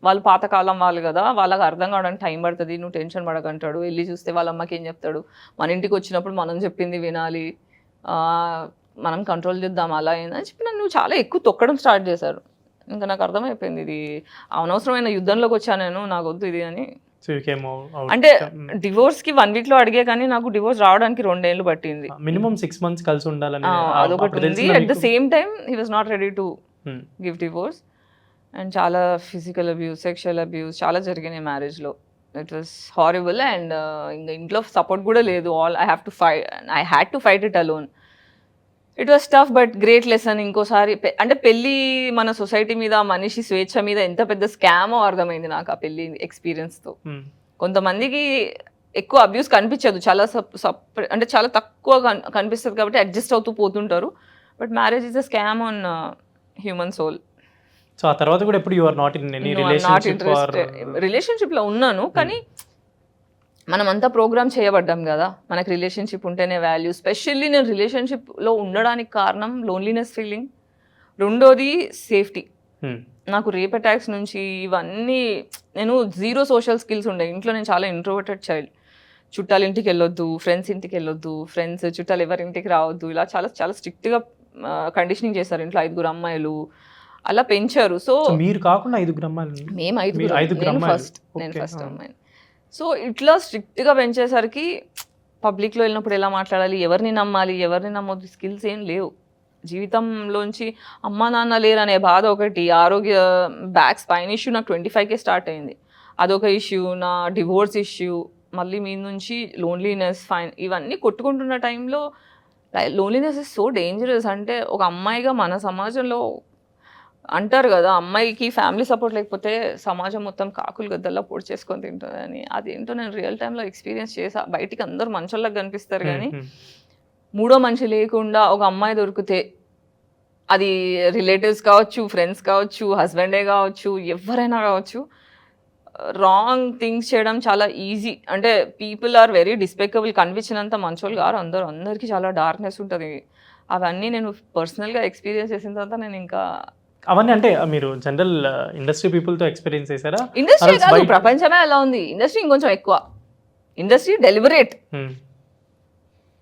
S2: వాళ్ళు పాతకాలం వాళ్ళు కదా, వాళ్ళకి అర్థం కావడానికి టైం పడుతుంది, నువ్వు టెన్షన్ పడకంటాడు. వెళ్ళి చూస్తే వాళ్ళ అమ్మకి ఏం చెప్తాడు, మన ఇంటికి వచ్చినప్పుడు మనం చెప్పింది వినాలి, మనం కంట్రోల్ చేద్దాం అలా అని చెప్పి నన్ను చాలా ఎక్కువ తొక్కడం స్టార్ట్ చేశారు. ఇంకా నాకు అర్థమైపోయింది ఇది అనవసరమైన యుద్ధంలోకి వచ్చాను నేను, నాకు వద్దు ఇది అని. అంటే డివోర్స్ కి 1 week లో అడిగే కానీ నాకు డివోర్స్ రావడానికి 2 ఏళ్ళు పట్టింది.
S1: మినిమం 6 months కలిసి ఉండాలని
S2: అదొకటి ఉంది. At the same time he was not ready to give divorce. And చాలా ఫిజికల్ అబ్యూస్, సెక్షువల్ అబ్యూస్ చాలా జరిగినాయి మ్యారేజ్లో. It was horrible. అండ్ ఇంకా ఇంట్లో సపోర్ట్ కూడా లేదు. I had to fight it alone. It was tough but great lesson. ఇంకోసారి అంటే పెళ్ళి మన సొసైటీ మీద, మనిషి స్వేచ్ఛ మీద ఎంత పెద్ద స్కామో అర్థమైంది నాకు ఆ పెళ్ళి ఎక్స్పీరియన్స్తో. కొంతమందికి ఎక్కువ అబ్యూస్ కనిపించదు, చాలా అంటే చాలా తక్కువ కనిపిస్తుంది కాబట్టి అడ్జస్ట్ అవుతూ పోతుంటారు. But marriage is a scam on human soul.
S1: So ఆ తర్వాత కూడా ఎప్పుడు you are not in any
S2: రిలేషన్షిప్లో ఉన్నాను, కానీ మనం అంతా ప్రోగ్రామ్ చేయబడ్డాం కదా, మనకు రిలేషన్షిప్ ఉంటేనే వాల్యూ. స్పెషల్లీ నేను రిలేషన్షిప్లో ఉండడానికి కారణం లోన్లీనెస్ ఫీలింగ్, రెండోది సేఫ్టీ. నాకు రేప్ అటాక్స్ నుంచి ఇవన్నీ, నేను 0 సోషల్ స్కిల్స్ ఉండే ఇంట్లో. నేను చాలా ఇంట్రోవర్టెడ్ చైల్డ్. చుట్టాలు ఇంటికి వెళ్ళొద్దు, ఫ్రెండ్స్ ఇంటికి వెళ్ళొద్దు, ఫ్రెండ్స్ చుట్టాలు ఎవరి ఇంటికి రావద్దు, ఇలా చాలా చాలా స్ట్రిక్ట్గా కండిషనింగ్ చేశారు ఇంట్లో. 5 అమ్మాయిలు అలా పెంచారు. సో
S1: మీరు కాకుండా 5 అమ్మాయిలు? మేము 5
S2: ఫస్ట్, నేను ఫస్ట్ అమ్మాయిని. సో ఇట్లా స్ట్రిక్ట్గా పెంచేసరికి పబ్లిక్లో వెళ్ళినప్పుడు ఎలా మాట్లాడాలి, ఎవరిని నమ్మాలి, ఎవరిని నమ్మొద్దు, స్కిల్స్ ఏం లేవు. జీవితంలోంచి అమ్మ నాన్న లేరనే బాధ ఒకటి, ఆరోగ్య స్పైన్ ఇష్యూ నాకు 25కే స్టార్ట్ అయింది, అదొక ఇష్యూ, నా డివోర్స్ ఇష్యూ, మళ్ళీ మీ నుంచి లోన్లీనెస్, ఇవన్నీ కొట్టుకుంటున్న టైంలో లోన్లీనెస్ ఇస్ సో డేంజరస్. అంటే ఒక అమ్మాయిగా మన సమాజంలో అంటారు కదా, అమ్మాయికి ఫ్యామిలీ సపోర్ట్ లేకపోతే సమాజం మొత్తం కాకులు గద్దల్లా పొడి చేసుకొని తింటుందని. అదేంటో నేను రియల్ టైంలో ఎక్స్పీరియన్స్ చేసా. బయటికి అందరూ మంచోళ్ళకి కనిపిస్తారు కానీ మూడో మనిషి లేకుండా ఒక అమ్మాయి దొరికితే, అది రిలేటివ్స్ కావచ్చు, ఫ్రెండ్స్ కావచ్చు, హస్బెండే కావచ్చు, ఎవరైనా కావచ్చు, రాంగ్ థింగ్స్ చేయడం చాలా ఈజీ. అంటే పీపుల్ ఆర్ వెరీ డిస్పెకబుల్, కనిపించినంత మంచోళ్ళు గారు అందరికీ చాలా డార్క్నెస్ ఉంటుంది. అవన్నీ నేను పర్సనల్గా ఎక్స్పీరియన్స్ చేసిన తర్వాత నేను ఇంకా
S1: అవన్నీ అంటే మీరు జనరల్ ఇండస్ట్రీ పీపుల్తో ఎక్స్పీరియన్స్ చేశారా?
S2: ఇండస్ట్రీ కాదు, ప్రపంచమే అలా ఉంది. ఇండస్ట్రీ ఇంకొంచెం ఎక్కువ, ఇండస్ట్రీ డెలిబరేట్.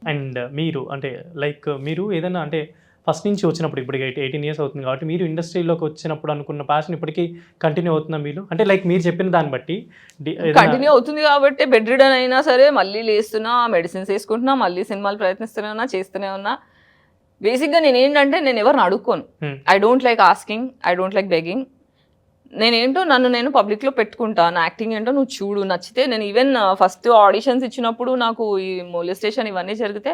S1: అండ్ మీరు అంటే లైక్ మీరు ఏదైనా అంటే ఫస్ట్ నుంచి వచ్చినప్పుడు ఇప్పుడు 18 years అవుతుంది కాబట్టి మీరు ఇండస్ట్రీలోకి వచ్చినప్పుడు అనుకున్న ప్యాషన్ ఇప్పటికీ కంటిన్యూ అవుతుందా మీరు? అంటే లైక్ మీరు చెప్పిన దాన్ని బట్టి
S2: కంటిన్యూ అవుతుంది కాబట్టి బెడ్ రిడన్ అయినా సరే మళ్ళీ లేస్తున్నా, మెడిసిన్స్ వేసుకుంటున్నా, మళ్ళీ సినిమాలు ప్రయత్నిస్తూనే ఉన్నా, చేస్తూనే ఉన్నా. బేసిక్గా నేను ఏంటంటే నేను ఎవరిని అడుక్కోను. I don't like asking, I don't like begging. నేనేంటో నన్ను నేను పబ్లిక్లో పెట్టుకుంటా. నా యాక్టింగ్ ఏంటో నువ్వు చూడు, నచ్చితే. నేను ఈవెన్ ఫస్ట్ ఆడిషన్స్ ఇచ్చినప్పుడు నాకు ఈ మొలెస్టేషన్ ఇవన్నీ జరిగితే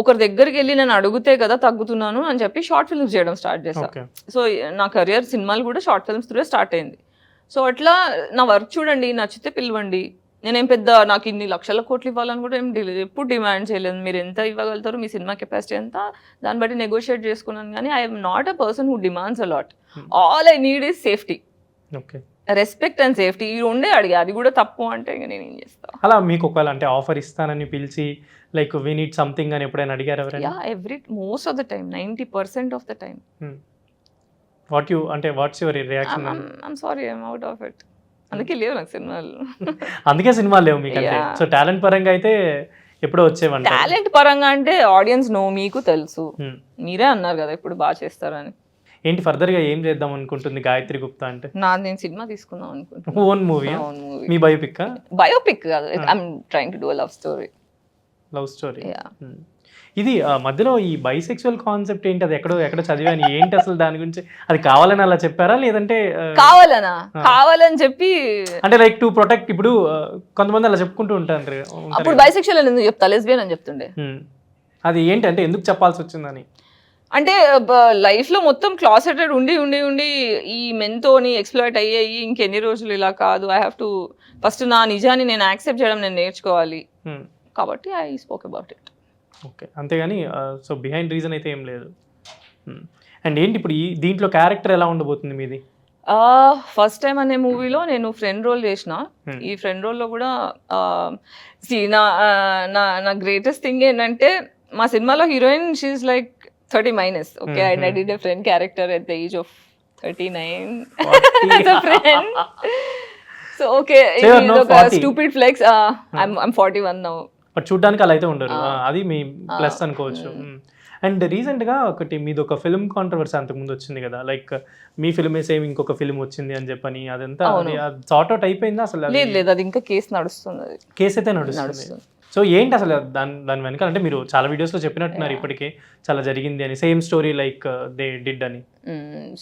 S2: ఒకరి దగ్గరికి వెళ్ళి నేను అడిగితే కదా తగ్గుతున్నాను అని చెప్పి షార్ట్ ఫిల్మ్స్ చేయడం స్టార్ట్ చేశాను. సో నా కెరియర్ సినిమాలు కూడా షార్ట్ ఫిల్మ్స్ త్రూ స్టార్ట్ అయింది. సో అట్లా నా వర్క్ చూడండి, నచ్చితే పిలవండి. నేనేం పెద్ద నాకు ఇన్ని లక్షల కోట్లు ఇవ్వాలని కూడా ఎప్పుడు డిమాండ్ చేయలేదు. మీరు ఎంత ఇవ్వగలుగుతారు, మీ సినిమా కెపాసిటీ ఎంత, దాన్ని బట్టి నెగోషియేట్ చేసుకున్నాను. కానీ I'm not a person who demands a lot. All I need is safety, respect and safety. ఈ రెండే అడిగా, అది కూడా తప్పు అంటే ఇంకా నేను ఏం చేస్తాను.
S1: అలా మీకు ఒకవేళ అంటే ఆఫర్ ఇస్తానని పిలిచి లైక్ వీ నీడ్ సంథింగ్ అని ఎప్పుడైనా అడిగారు ఎవరైనా?
S2: Most of the time, 90% of the time.
S1: What's your reaction?
S2: I'm sorry, I'm out of it. అందుకే లేవు నాకు సినిమాలు.
S1: అందుకే సినిమాలు లేవు మీకు? సో టాలెంట్ పరంగా అయితే ఎప్పుడో వచ్చేవంట.
S2: టాలెంట్ పరంగా అంటే ఆడియన్స్ నో, మీకు తెలుసు, మీరే అన్నారు కదా ఇప్పుడు బాగా చేస్తారని.
S1: ఏంటి ఫర్దర్ గా ఏం చేద్దాం అనుకుంటుంది గాయత్రి గుప్తా అంటే?
S2: నేను సినిమా తీసుకుందాం అనుకుంటున్నాను.
S1: Own movie? మీ బయోపిక్?
S2: బయోపిక్ కాదు, I'm trying to do love story.
S1: ఇది మధ్యలో ఈ బైసెక్చువల్ కాన్సెప్ట్ ఏంటి? అది ఎక్కడ చదివాను, ఏంటి అసలు దాని గురించి? అది కావాలని అలా చెప్పారా లేదంటే
S2: కావాలని చెప్పి
S1: అంటే లైక్ టు ప్రొటెక్ట్? ఇప్పుడు కొంతమంది అలా చెప్పుకుంటూ ఉంటారు.
S2: అప్పుడు బైసెక్షువల్ ఎందుకు చెప్తా, లెస్బియన్ అని చెప్తుండే.
S1: అది ఏంటి అంటే ఎందుకు చెప్పాల్సి వచ్చిందని?
S2: అంటే లైఫ్లో మొత్తం క్లాసెటెడ్ ఉండి ఉండి ఉండి ఈ మెన్తోని ఎక్స్ప్లాయిట్ అయ్యాయి. ఇంకెన్ని రోజులు ఇలా కాదు. ఐ హ్యావ్ టు ఫస్ట్ నా నిజాన్ని నేను యాక్సెప్ట్ చేయడం నేను నేర్చుకోవాలి. కాబట్టి I spoke about it.
S1: Okay, అంతేగాని సో బిహైండ్ రీజన్ అయితే ఏం లేదు. అండ్ ఏంటి ఇప్పుడు దీంట్లో క్యారెక్టర్ ఎలా ఉండబోతుంది మీది?
S2: ఫస్ట్ టైం అనే మూవీలో నేను ఫ్రెండ్ రోల్ చేసిన. ఈ ఫ్రెండ్ రోల్లో కూడా నా గ్రేటెస్ట్ థింగ్ ఏంటంటే మా సినిమాలో heroine she's like 30-. Okay, I did a friend character at the age of 39 as a friend. So okay, it's like a stupid flex. I'm 41 now.
S1: But చూడ్డానికి అలా అయితే ఉండరు, అది మీ ప్లస్ అనుకోవచ్చు. అండ్ రీసెంట్గా ఒకటి మీది ఒక ఫిల్మ్ కాంట్రవర్సీ అంతకుముందు వచ్చింది కదా, లైక్ మీ ఫిల్మే సేమ్ ఇంకొక ఫిల్మ్ వచ్చింది అని చెప్పని, అదంతా సార్ట్ అవుట్ అయిపోయిందా అసలు?
S2: లేదు, అది ఇంకా కేసు నడుస్తుంది.
S1: కేసు అయితే నడుస్తుంది. సో ఏంటి అసలు దాని వెనకాల? అంటే మీరు చాలా వీడియోస్లో చెప్పినట్టున్నారు ఇప్పటికే చాలా జరిగింది అని, same story like they did అని.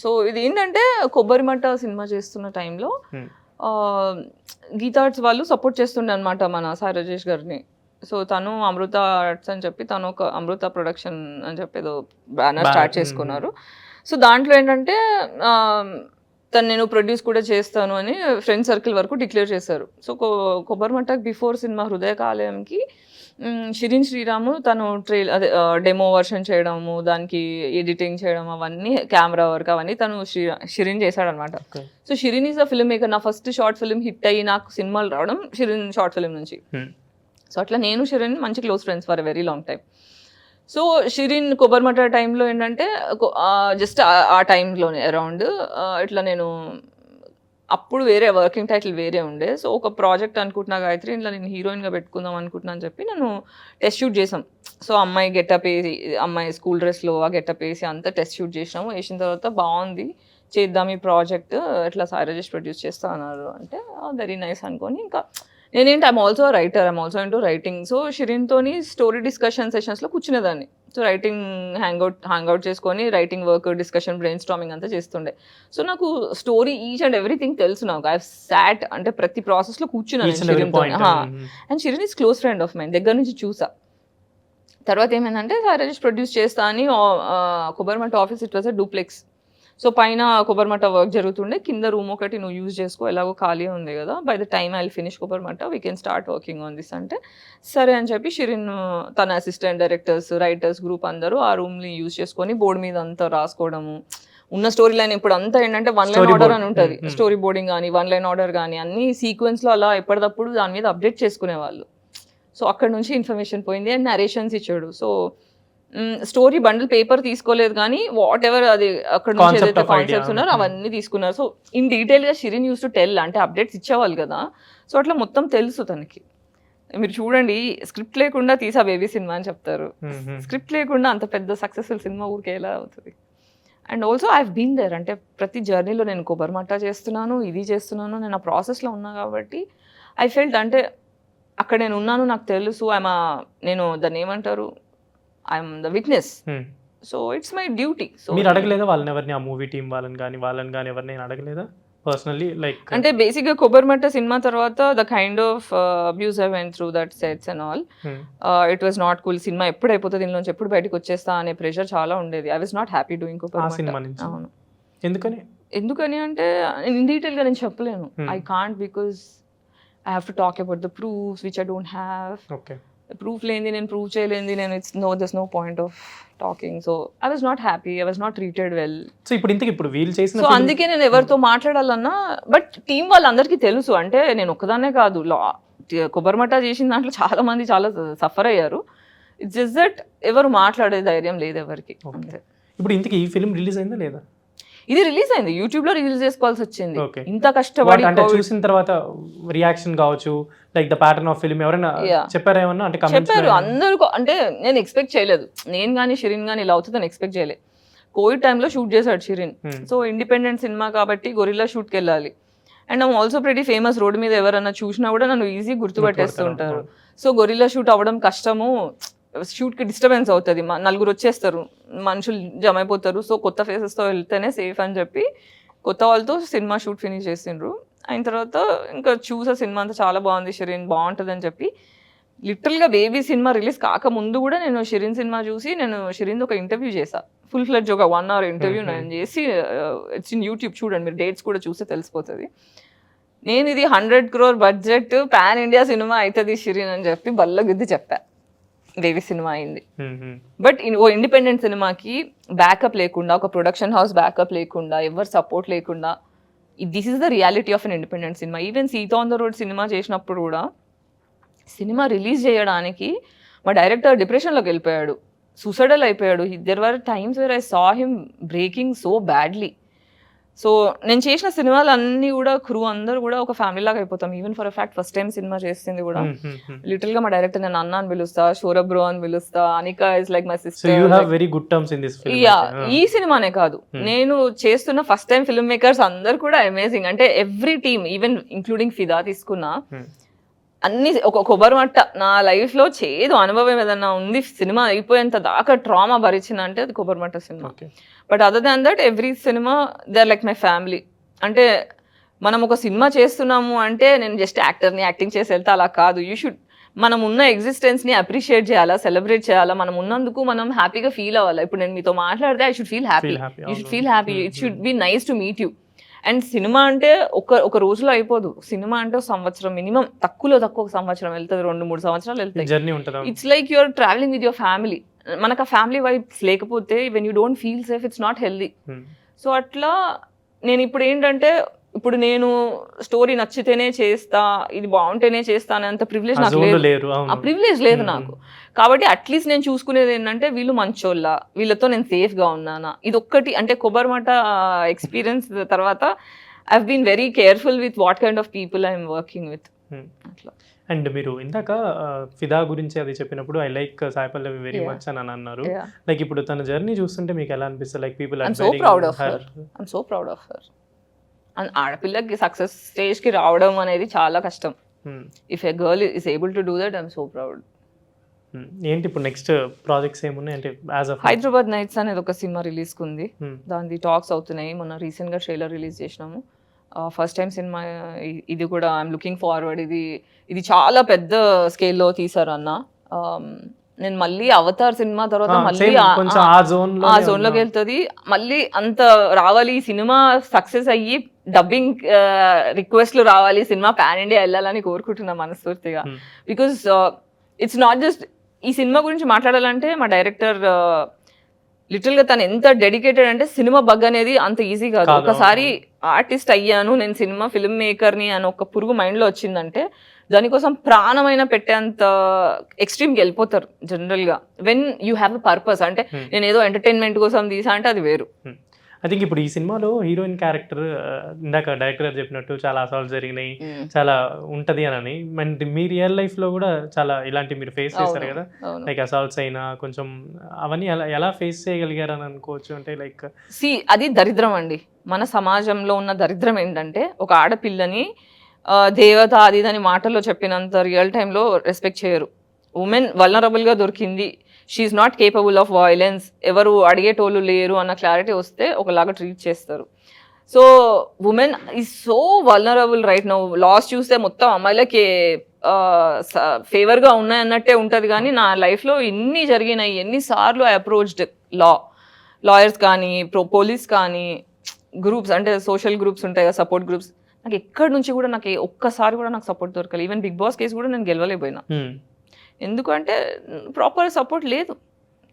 S2: సో ఇది ఏంటంటే కొబ్బరిమట్ట సినిమా చేస్తున్న టైంలో గీతా ఆర్ట్స్ వాళ్ళు సపోర్ట్ చేస్తుండే అనమాట మన సాయి రాజేష్ గారిని. సో తను అమృత ఆర్ట్స్ అని చెప్పి తను ఒక అమృత ప్రొడక్షన్ అని చెప్పి ఏదో బ్యానర్ స్టార్ట్ చేసుకున్నారు. సో దాంట్లో ఏంటంటే తను నేను ప్రొడ్యూస్ కూడా చేస్తాను అని ఫ్రెండ్ సర్కిల్ వరకు డిక్లేర్ చేశారు. సో కొబ్బరిమట్టకు బిఫోర్ సినిమా హృదయకాలయంకి షిరిన్ శ్రీరాము తను డెమో వర్షన్ చేయడము, దానికి ఎడిటింగ్ చేయడం, అవన్నీ కెమెరా వర్క్ అవన్నీ తను షిరిన్ చేశాడనమాట. So Shirin is a film maker. నా ఫస్ట్ షార్ట్ ఫిల్మ్ హిట్ అయ్యి నాకు సినిమాలు రావడం షిరిన్ షార్ట్ ఫిల్మ్ నుంచి. సో అట్లా నేను షిరిన్ మంచి close friends for a very long time. So Shirin Kobbarimatta టైంలో ఏంటంటే జస్ట్ ఆ టైంలోనే అరౌండ్ ఇట్లా నేను అప్పుడు వేరే వర్కింగ్ టైటిల్ వేరే ఉండే. సో ఒక ప్రాజెక్ట్ అనుకుంటున్నా గాయత్రి, ఇంట్లో నేను హీరోయిన్గా పెట్టుకుందాం అనుకుంటున్నా అని చెప్పి నేను టెస్ట్ షూట్ చేసాం. సో అమ్మాయి గెటప్ వేసి, అమ్మాయి స్కూల్ డ్రెస్లో ఆ గెటప్ వేసి అంతా టెస్ట్ షూట్ చేసినాము. వేసిన తర్వాత బాగుంది, చేద్దాం ఈ ప్రాజెక్ట్, ఇట్లా సాయి రాజేష్ ప్రొడ్యూస్ చేస్తా అన్నారు. అంటే వెరీ నైస్ అనుకొని ఇంకా నేనేంటి I'm also writer, I'm also into writing. So షిరిన్తోని స్టోరీ డిస్కషన్ సెషన్స్లో కూర్చునేదాన్ని. సో రైటింగ్ హ్యాంగ్అవుట్ చేసుకొని writing work, discussion, brainstorming అంతా చేస్తుండే. సో నాకు స్టోరీ ఈచ్ అండ్ ఎవ్రీథింగ్ తెలుసు. నాకు ఐ సాట్ అంటే ప్రతి ప్రాసెస్లో కూర్చున్నాను షిరిన్తో. And Shirin is close friend of mine, దగ్గర నుంచి చూసా. తర్వాత ఏమైందంటే సాయి రాజేష్ ప్రొడ్యూస్ చేస్తా అని Kobbarimatta office, it was a duplex. So పైన కొబ్బరిమట్ట వర్క్ జరుగుతుండే, కింద రూమ్ ఒకటి నువ్వు యూజ్ చేసుకో, ఎలాగో ఖాళీ ఉంది కదా, by the time I will finish Kobbarimatta, we can start working on this అంటే సరే అని చెప్పి షిరిన్ తన అసిస్టెంట్ డైరెక్టర్స్, రైటర్స్ గ్రూప్ అందరూ ఆ రూమ్ని యూజ్ చేసుకొని బోర్డు మీద అంతా రాసుకోవడము, ఉన్న స్టోరీ లైన్ ఇప్పుడు అంతా ఏంటంటే one line
S1: Story
S2: order
S1: board.
S2: అని ఉంటుంది, స్టోరీ బోర్డింగ్ కానీ వన్ లైన్ ఆర్డర్ కానీ అన్ని సీక్వెన్స్ లో అలా ఎప్పటికప్పుడు దాని మీద అప్డేట్ చేసుకునేవాళ్ళు. సో అక్కడ నుంచి ఇన్ఫర్మేషన్ పోయింది అండ్ నరేషన్స్ ఇచ్చాడు. సో స్టోరీ బండిల్ పేపర్ తీసుకోలేదు కానీ వాట్ ఎవర్ అది అక్కడ నుంచి
S1: Concept
S2: ఏదైతే
S1: of
S2: కాన్సెప్ట్స్
S1: idea.
S2: ఉన్నారో అవన్నీ తీసుకున్నారు. సో ఇన్ డీటెయిల్ గా షిరిన్ యూస్ టు టెల్, అంటే అప్డేట్స్ ఇచ్చేవాళ్ళు కదా, సో అట్లా మొత్తం తెలుసు తనకి. మీరు చూడండి, స్క్రిప్ట్ లేకుండా తీసా బేబీ సినిమా అని చెప్తారు. స్క్రిప్ట్ లేకుండా అంత పెద్ద సక్సెస్ఫుల్ సినిమా ఊరికే ఎలా అవుతుంది? And also I have been there, అంటే ప్రతి జర్నీలో నేను కొబ్బరిమట్ట చేస్తున్నాను, ఇది చేస్తున్నాను, నేను ఆ ప్రాసెస్లో ఉన్నా కాబట్టి ఐ ఫెల్ట్ అంటే అక్కడ నేను ఉన్నాను, నాకు తెలుసు. నేను దాన్ని ఏమంటారు, I'm the witness. So it's my duty. So
S1: మీరు అడగలేదా వాళ్ళని ఎవరిని, ఆ మూవీ టీం వాళ్ళని కానీ ఎవరిని అడగలేదా పర్సనల్లీ? లైక్
S2: అంటే బేసిక్గా కొబ్బరిమట్ట సినిమా తర్వాత the kind of abuse I went through that sets and all, it was not cool. Cinema ఎప్పుడు అయిపోతుంది, దీనిలోంచి ఎప్పుడు బయటకు వచ్చేస్తా అనే ప్రెషర్ చాలా ఉండేది. I was not happy doing Kobbarimatta. అవును. ఎందుకని అంటే ఇన్ డీటెయిల్గా నేను చెప్పలేను. I can't, because I have to talk about the proofs which I don't have.
S1: Okay.
S2: Proof లేనిది నేను ప్రూవ్ చేయలేంది, నేను there's no point of talking. So I was not happy, I was not treated well.
S1: So ఇప్పుడు వీళ్ళు చేసిన
S2: so అందుకే నేను ఎవరితో మాట్లాడాలన్నా, బట్ టీం వాళ్ళందరికీ తెలుసు, అంటే నేను ఒక్కదాన్నే కాదు, కొబ్బరిమట్ట చేసిన దాంట్లో చాలా మంది చాలా సఫర్ అయ్యారు. ఇట్స్ జస్ట్ దట్ ఎవరు మాట్లాడే ధైర్యం లేదు ఎవరికి.
S1: ఇప్పుడు ఇంతకీ ఈ ఫిల్మ్ రిలీజ్ అయిందా లేదా?
S2: ఇది రిలీజ్ అయింది, యూట్యూబ్ లో రిలీజ్ చేసుకోవాల్సి వచ్చింది.
S1: Okay.
S2: ఇంత కష్టపడి
S1: అంటే చూసిన తర్వాత రియాక్షన్ కావచ్చు, like the pattern of film ఎవరైనా చెప్పారా ఏమన్నా? అంటే
S2: చెప్పారు అందరూ, అంటే నేను ఎక్స్పెక్ట్ చేయలేదు, నేను కానీ షిరిన్ కానీ ఇలా అవుతుందని ఎక్స్పెక్ట్ చేయలేదు. కోవిడ్ టైంలో షూట్ చేశాడు షిరిన్. సో ఇండిపెండెంట్ సినిమా కాబట్టి గొరిల్లా షూట్కి వెళ్ళాలి. And I'm also pretty famous, road మీద ఎవరైనా చూసినా కూడా నన్ను ఈజీ గుర్తుపట్టేస్తూ ఉంటారు. సో గొరిల్లా షూట్ అవ్వడం కష్టము, షూట్కి డిస్టర్బెన్స్ అవుతుంది, నలుగురు వచ్చేస్తారు, మనుషులు జమ అయిపోతారు. సో కొత్త ఫేసెస్తో వెళ్తేనే సేఫ్ అని చెప్పి కొత్త వాళ్ళతో సినిమా షూట్ ఫినిష్ చేసిండ్రు. అయిన తర్వాత ఇంకా చూసా సినిమా అంతా చాలా బాగుంది, షిరిన్ బాగుంటుంది అని చెప్పి లిటరల్గా బేబీ సినిమా రిలీజ్ కాకముందు కూడా నేను షిరిన్ సినిమా చూసి నేను షిరిన్ ఒక ఇంటర్వ్యూ చేశా, ఫుల్ ఫ్లెడ్జ్ ఒక 1 hour ఇంటర్వ్యూ నేను చేసి, ఇట్స్ ఇన్ యూట్యూబ్, చూడండి మీరు, డేట్స్ కూడా చూస్తే తెలిసిపోతుంది. నేను ఇది 100 crore budget pan India cinema అవుతుంది షిరిన్ అని చెప్పి బల్ల గుద్ది చెప్పా. బేబీ సినిమా అయింది. బట్ ఓ ఇండిపెండెంట్ సినిమాకి బ్యాకప్ లేకుండా, ఒక ప్రొడక్షన్ హౌస్ బ్యాకప్ లేకుండా, ఎవరు సపోర్ట్ లేకుండా, this is the reality of an independent cinema. Even Sita on the road cinema చేసినప్పుడు కూడా, సినిమా రిలీజ్ చేయడానికి మా డైరెక్టర్ డిప్రెషన్లోకి వెళ్ళిపోయాడు, సూసైడల్ అయిపోయాడు. There were times where I saw him breaking so badly. So నేను చేసిన సినిమాలు అన్నీ కూడా క్రూ అందరూ కూడా ఒక ఫ్యామిలీ లాగా అయిపోతాం. Even for a fact first time cinema చేసింది కూడా లిటిల్ గా మా డైరెక్టర్ నేను అన్న అని పిలుస్తా, షోరబ్ బ్రో అని పిలుస్తా, Anika is like my sister. ఈ సినిమానే కాదు, నేను చేస్తున్న ఫస్ట్ టైం ఫిల్మ్ మేకర్స్ అందరు కూడా అమేజింగ్. అంటే ఎవ్రీ టీమ్, ఈవెన్ ఇంక్లూడింగ్ ఫిదా తీసుకున్నా, అన్ని ఒక కొబ్బరిమట్ట నా లైఫ్ లో చేదు అనుభవం ఏదన్నా ఉంది, సినిమా అయిపోయేంత దాకా ట్రామా భరించిన అంటే అది కొబ్బరిమట్ట సినిమా. But other than that every సినిమా they are like my family. అంటే మనం ఒక సినిమా చేస్తున్నాము అంటే నేను జస్ట్ యాక్టర్ని యాక్టింగ్ చేసి వెళ్తే అలా కాదు. యూ షుడ్, మనం ఉన్న ఎగ్జిస్టెన్స్ని అప్రిషియేట్ చేయాలా, సెలబ్రేట్ చేయాలా, మనం ఉన్నందుకు మనం హ్యాపీగా ఫీల్ అవ్వాలి. ఇప్పుడు నేను మీతో మాట్లాడితే I should feel happy, you should feel happy, it should be nice to meet you. And cinema అంటే ఒక రోజులో అయిపోదు, సినిమా అంటే సంవత్సరం మినిమం, తక్కువ ఒక సంవత్సరం వెళ్తుంది, 2-3 సంవత్సరాలు వెళ్తాయి. It's like you're travelling with your family. మనకు ఆ ఫ్యామిలీ వైబ్స్ లేకపోతే when you don't feel safe, it's not healthy. So అట్లా నేను ఇప్పుడు ఏంటంటే, ఇప్పుడు నేను స్టోరీ నచ్చితేనే చేస్తా, ఇది బాగుంటేనే చేస్తా అనేంత ప్రివిలేజ్ నాకు లేదు, ఆ ప్రివిలేజ్ లేదు నాకు. కాబట్టి అట్లీస్ట్ నేను చూసుకునేది ఏంటంటే, వీళ్ళు మంచోళ్ళ, వీళ్ళతో నేను సేఫ్గా ఉన్నానా, ఇది ఒక్కటి. అంటే కొబ్బరిమట్ట ఎక్స్పీరియన్స్ తర్వాత I have been very careful with what kind of people I'm working with. అట్లా.
S1: అండ్ మీరు ఇందాక ఫిదా గురించి అది చెప్పినప్పుడు I like Sai Pallavi very much అని అన్నారు. లైక్ ఇప్పుడు తన జర్నీ చూస్తుంటే మీకు ఎలా అనిపిస్తుంది? Like people are so proud of her.
S2: I'm so proud of her. And ఆడపిల్లకి సక్సెస్ స్టేజ్కి రావడం అనేది చాలా కష్టం. If a girl is able to do that, I'm so proud.
S1: ఏంటి ఇప్పుడు నెక్స్ట్ ప్రాజెక్ట్స్ ఏమున్నాయి? అంటే యాజ్ ఆఫ్
S2: హైదరాబాద్ నైట్స్ అనేది ఒక సినిమా రిలీజ్ కుంది, దాని టాక్స్ అవుతున్నాయి. మొన్న రీసెంట్ గా ట్రైలర్ రిలీజ్ చేసినాము. ఫస్ట్ టైం సినిమా ఇది కూడా. I'm looking forward. ఇది చాలా పెద్ద స్కేల్లో తీసారు అన్న. నేను మళ్ళీ అవతార్ సినిమా తర్వాత మళ్ళీ ఆ జోన్ లోకి వెళ్తుంది. మళ్ళీ అంత రావాలి, సినిమా సక్సెస్ అయ్యి డబ్బింగ్ రిక్వెస్ట్లు రావాలి, సినిమా పాన్ ఇండియా వెళ్ళాలని కోరుకుంటున్నా మనస్ఫూర్తిగా. బికాస్ ఇట్స్ నాట్ జస్ట్ ఈ సినిమా గురించి మాట్లాడాలంటే మా డైరెక్టర్ లిటిల్ గా తను ఎంత డెడికేటెడ్ అంటే సినిమా బగ్ అనేది అంత ఈజీ కాదు.
S1: కాదు.
S2: ఒకసారి ఆర్టిస్ట్ అయ్యాను నేను సినిమా ఫిల్మ్ మేకర్ని అని ఒక పురుగు మైండ్ లో వచ్చిందంటే దానికోసం ప్రాణమైన పెట్టేంత ఎక్స్ట్రీమ్కి వెళ్ళిపోతారు జనరల్ గా. When you have a purpose, అంటే నేను ఏదో ఎంటర్టైన్మెంట్ కోసం తీసా అంటే అది వేరు.
S1: ఐ థింక్ ఇప్పుడు ఈ సినిమాలో హీరోయిన్ క్యారెక్టర్ ఇందాక డైరెక్టర్ గారు చెప్పినట్టు చాలా అసాల్ట్స్ జరిగినాయి, చాలా ఉంటది అని. అండ్ మీ రియల్ లైఫ్ లో కూడా చాలా ఇలాంటి మీరు ఫేస్ చేస్తారు కదా, లైక్ అసాల్ట్స్ అయినా కొంచెం అవన్నీ ఎలా ఫేస్ చేయగలిగారు అని అనుకోవచ్చు? అంటే లైక్
S2: అది దరిద్రం అండి. మన సమాజంలో ఉన్న దరిద్రం ఏంటంటే ఒక ఆడపిల్లని దేవత అది ఇదని మాటల్లో చెప్పినంత రియల్ టైంలో రెస్పెక్ట్ చేయరు. ఉమెన్ వల్నరబుల్గా దొరికింది, she's not capable of violence, ఎవరు అడిగేటోళ్ళు లేరు అన్న క్లారిటీ వస్తే ఒకలాగా ట్రీట్ చేస్తారు. So women is so vulnerable right now. Laws చూస్తే మొత్తం అమ్మాయిలకి ఫేవర్గా ఉన్నాయన్నట్టే ఉంటుంది. కానీ నా లైఫ్లో ఇన్ని జరిగినాయి, ఎన్నిసార్లు ఐ అప్రోచ్డ్ లాయర్స్ కానీ పోలీస్ కానీ గ్రూప్స్, అంటే సోషల్ గ్రూప్స్ ఉంటాయి కదా, సపోర్ట్ గ్రూప్స్, నాకు ఎక్కడి నుంచి కూడా నాకు ఒక్కసారి కూడా నాకు సపోర్ట్ దొరకలేదు. ఈవెన్ బిగ్ బాస్ కేసు కూడా నేను గెలవలేకపోయినా. ఎందుకంటే ప్రాపర్ సపోర్ట్ లేదు,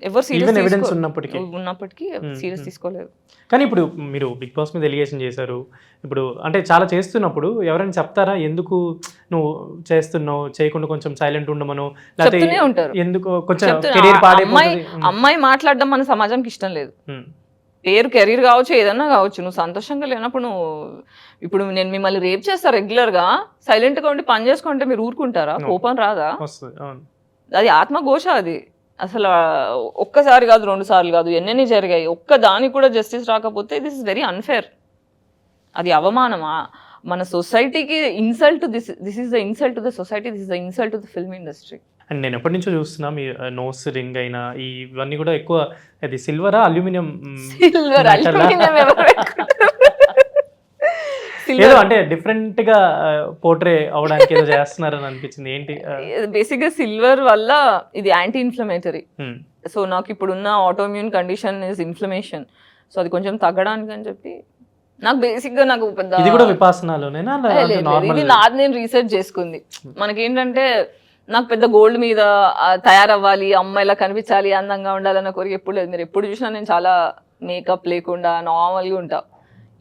S2: ఎవరు సీరియస్ ఉన్నప్పటికీ సీరియస్ తీసుకోలేదు.
S1: కానీ ఇప్పుడు మీరు బిగ్ బాస్ మీద ఎలిగేషన్ చేశారు, ఇప్పుడు అంటే చాలా చేస్తున్నప్పుడు ఎవరైనా చెప్తారా ఎందుకు నువ్వు చేస్తున్నావు, చేయకుండా కొంచెం సైలెంట్ ఉండమను,
S2: చెప్తూనే ఉంటారు.
S1: ఎందుకు కొంచెం కెరీర్ పాడైపోతుంది.
S2: అమ్మాయి మాట్లాడడం మన సమాజంకి ఇష్టం లేదు. పేరు కెరీర్ కావచ్చు ఏదన్నా కావచ్చు, నువ్వు సంతోషంగా లేనప్పుడు నువ్వు, ఇప్పుడు నేను మిమ్మల్ని రేప్ చేస్తా రెగ్యులర్గా, సైలెంట్గా ఉండి పని చేసుకుంటే మీరు ఊరుకుంటారా? కోపం రాదా? అది ఆత్మఘోష. అది అసలు ఒక్కసారి కాదు, 2 సార్లు కాదు, ఎన్నెన్ని జరిగాయి. ఒక్క దానికి కూడా జస్టిస్ రాకపోతే దిస్ ఇస్ వెరీ అన్ఫేర్. అది అవమానమా మన సొసైటీకి, insult. This is the insult to the society, this is the insult to the film industry.
S1: And నేను ఎప్పటి నుంచో చూస్తున్నా మీ నోస్ రింగ్ అయినా ఇవన్నీ కూడా ఎక్కువ అది సిల్వరా అల్యూమినియం ఏదో అంటే డిఫరెంట్ గా పోర్ట్రే అవడానికి ఏదో చేస్తున్నారని అనిపించింది. ఏంటి?
S2: బేసిక్ గా సిల్వర్ వల్ల ఇది యాంటీ ఇన్ఫ్లమేటరీ. సో నాకు ఇప్పుడున్న autoimmune condition is inflammation. So అది కొంచెం తగ్గడానికి అని చెప్పి నాకు బేసిక్ గా నాకు పెద్ద
S1: ఇది కూడా విపాసనాలోనేనా?
S2: ఇది నాది నేను రీసెర్చ్ చేసుకుంది. మనకేంటంటే నాకు పెద్ద గోల్డ్ మీద తయారవ్వాలి, అమ్మాయిలా కనిపించాలి, అందంగా ఉండాలన్న కోరిక ఎప్పుడు లేదు. మీరు ఎప్పుడు చూసినా నేను చాలా మేకప్ లేకుండా నార్మల్గా ఉంటా.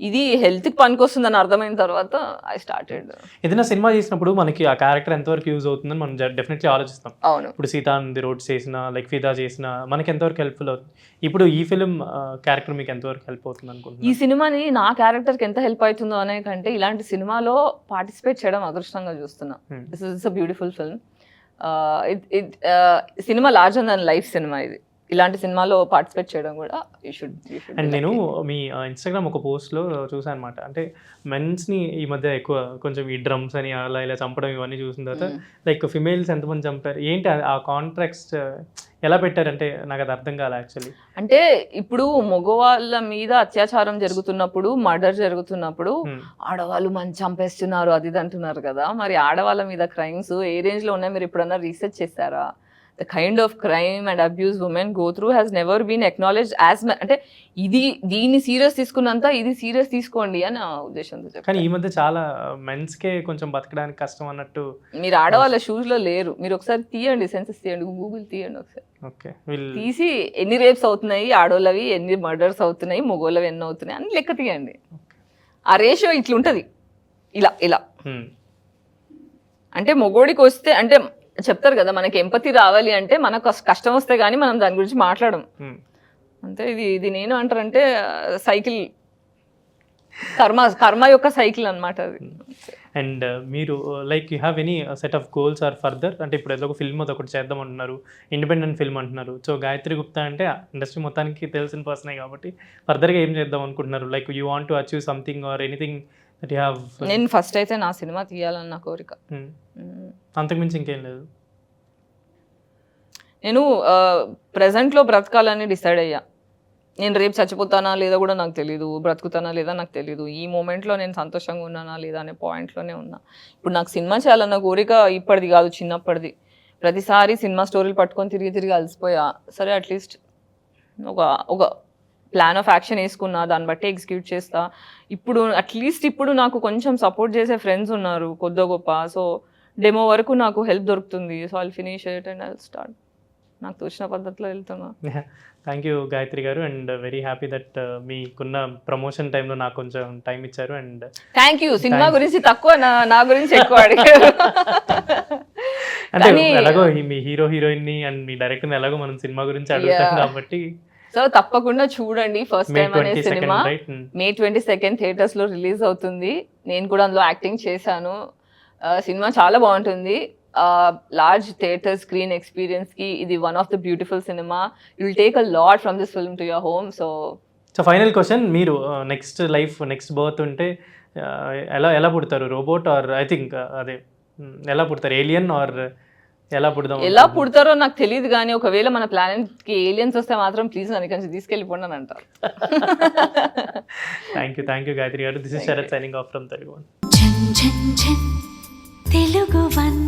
S2: ఇది హెల్త్కి పనికొస్తుందని అర్థమైన తర్వాత ఐ స్టార్టెడ్.
S1: ఏదైనా సినిమా చేసినప్పుడు మనకి ఆ క్యారెక్టర్ ఎంతవరకు యూజ్ అవుతుందని మనం డెఫినెట్లీ ఆలోచిస్తాం.
S2: అవును.
S1: ఇప్పుడు సీతా ది రోడ్స్ చేసిన, లైక్ ఫిదా చేసిన, మనకి ఎంతవరకు హెల్ప్ఫుల్ అవుతుంది. ఇప్పుడు ఈ ఫిలిం క్యారెక్టర్ మీకు ఎంతవరకు హెల్ప్ అవుతుంది అనుకుంటున్నాను?
S2: ఈ సినిమాని నా క్యారెక్టర్కి ఎంత హెల్ప్ అవుతుందో అనే కంటే ఇలాంటి సినిమాలో పార్టిసిపేట్ చేయడం అదృష్టంగా చూస్తున్నా. This is a beautiful film. Cinema larger than life cinema ఇది. ఇలాంటి సినిమాలో పార్టిసిపేట్ చేయడం కూడా యూ షుడ్.
S1: అండ్ నేను మీ ఇన్స్టాగ్రామ్ ఒక పోస్ట్లో చూసాను అనమాట. అంటే మెన్స్ని ఈ మధ్య ఎక్కువ కొంచెం ఈ డ్రమ్స్ అని అలా ఇలా చంపడం ఇవన్నీ చూసిన తర్వాత లైక్ ఫిమేల్స్ ఎంతమంది చంపారు ఏంటి ఆ కాంట్రాక్ట్స్ ఎలా పెట్టారంటే నాకు అది అర్థం కాలే యాక్చువల్లీ.
S2: అంటే ఇప్పుడు మగవాళ్ళ మీద అత్యాచారం జరుగుతున్నప్పుడు, మర్డర్ జరుగుతున్నప్పుడు ఆడవాళ్ళు మంచి చంపేస్తున్నారు అది ఇది అంటున్నారు కదా. మరి ఆడవాళ్ళ మీద క్రైమ్స్ ఏ రేంజ్లో ఉన్నాయి మీరు ఎప్పుడన్నా రీసెర్చ్ చేశారా? The kind of crime and abuse women go through has never been acknowledged as అంటే దీన్ని సీరియస్ తీసుకున్నంత ఇది సీరియస్ తీసుకోండి అని నా ఉద్దేశంతో చెప్పాను.
S1: కానీ ఈ మధ్య చాలా మెన్స్కే కొంచెం బతకడానికి కష్టం అన్నట్టు.
S2: మీరు ఆడవాళ్ళ షూస్ లో లేరు. మీరు ఒకసారి తీయండి, సెన్సెస్ తీయండి, గూగుల్ తీయండి ఒకసారి.
S1: ఓకే,
S2: తీసి ఎన్ని రేప్స్ అవుతున్నాయి ఆడోళ్ళవి, ఎన్ని మర్డర్స్ అవుతున్నాయి, మగోళ్ళవి ఎన్ని అవుతున్నాయి అని లెక్క తీయండి. ఆ రేషియో ఇట్లుంటది, ఇలా ఇలా. అంటే మొగోడికి వస్తే అంటే చెప్తారు కదా మనకి ఎంపతి రావాలి అంటే మనకు కష్టం వస్తే కానీ మనం దాని గురించి మాట్లాడడం. అంతే. ఇది నేను అంటారంటే సైకిల్, కర్మ యొక్క సైకిల్ అనమాట అది.
S1: అండ్ మీరు like you have any set of goals or further? అంటే ఇప్పుడు ఏదో ఒక ఫిల్మ్ ఒకటి చేద్దాం అంటున్నారు, ఇండిపెండెంట్ ఫిల్మ్ అంటున్నారు. సో గాయత్రి గుప్తా అంటే ఇండస్ట్రీ మొత్తానికి తెలిసిన పర్సనే కాబట్టి ఫర్దర్గా ఏం చేద్దాం అనుకుంటున్నారు? Like you want to achieve something or anything that you have?
S2: నేను ఫస్ట్ అయితే నా సినిమా తీయాలన్న కోరిక,
S1: అంతకుమించి ఇంకేం లేదు.
S2: నేను ప్రజెంట్లో బ్రతకాలని డిసైడ్ అయ్యా. నేను రేపు చచ్చిపోతానా లేదా కూడా నాకు తెలీదు, బ్రతుకుతానా లేదా నాకు తెలీదు. ఈ మూమెంట్లో నేను సంతోషంగా ఉన్నానా లేదా అనే పాయింట్లోనే ఉన్నా. ఇప్పుడు నాకు సినిమా చేయాలన్న కోరిక ఇప్పటిది కాదు, చిన్నప్పటిది. ప్రతిసారి సినిమా స్టోరీలు పట్టుకొని తిరిగి అలసిపోయా. సరే అట్లీస్ట్ ఒక ప్లాన్ ఆఫ్ యాక్షన్ వేసుకున్నా, దాన్ని బట్టి ఎగ్జిక్యూట్ చేస్తా. ఇప్పుడు అట్లీస్ట్ ఇప్పుడు నాకు కొంచెం సపోర్ట్ చేసే ఫ్రెండ్స్ ఉన్నారు కొద్ది గొప్ప. సో డెమో వరకు నాకు హెల్ప్ దొరుకుతుంది. So I'll finish it and I'll start. నాకు తోచిన పద్ధతిలో వెళ్తున్నా.
S1: థ్యాంక్ యూ గాయత్రి గారు, అండ్ వెరీ హ్యాపీ దట్ మీకున్న ప్రమోషన్ టైంలో నాకు కొంచెం టైం ఇచ్చారు. And
S2: thank you. సినిమా గురించి తక్కువ, నా గురించి ఎక్కువ అడిగారు.
S1: అంటే ఎలాగో మీ హీరో హీరోయిన్ ని అండ్ మీ డైరెక్టర్ ఎలాగో మనం సినిమా గురించి అడుగుతాం కాబట్టి
S2: సో తప్పకుండా చూడండి. ఫస్ట్ టైం అనే సినిమా May 22 థియేటర్స్ లో రిలీజ్ అవుతుంది. నేను కూడా అందులో యాక్టింగ్ చేశాను. సినిమా చాలా బాగుంటుంది. లార్జ్ థియేటర్ స్క్రీన్ ఎక్స్పీరియన్స్ కి ఇది one of the beautiful cinema. You will take a lot from this film to your home.
S1: So final question, మీరు నెక్స్ట్ లైఫ్ నెక్స్ట్ బర్త్ ఉంటే ఎలా పుడతారు? రోబోట్ ఆర్ ఐ థింక్ అదే ఎలా పుడతారు? Alien are ఎలా పుడదాం?
S2: ఎలా పుడతారో నాకు తెలియదు, కానీ ఒకవేళ మన ప్లానెట్ కి ఏలియన్స్ వస్తే మాత్రం ప్లీజ్ నన్ను కొంచెం తీసుకెళ్ళిపోండి అని అంటారు.
S1: Thank you Gayatri garu. This is Sharath signing off from Telugu one.
S3: Telugu one.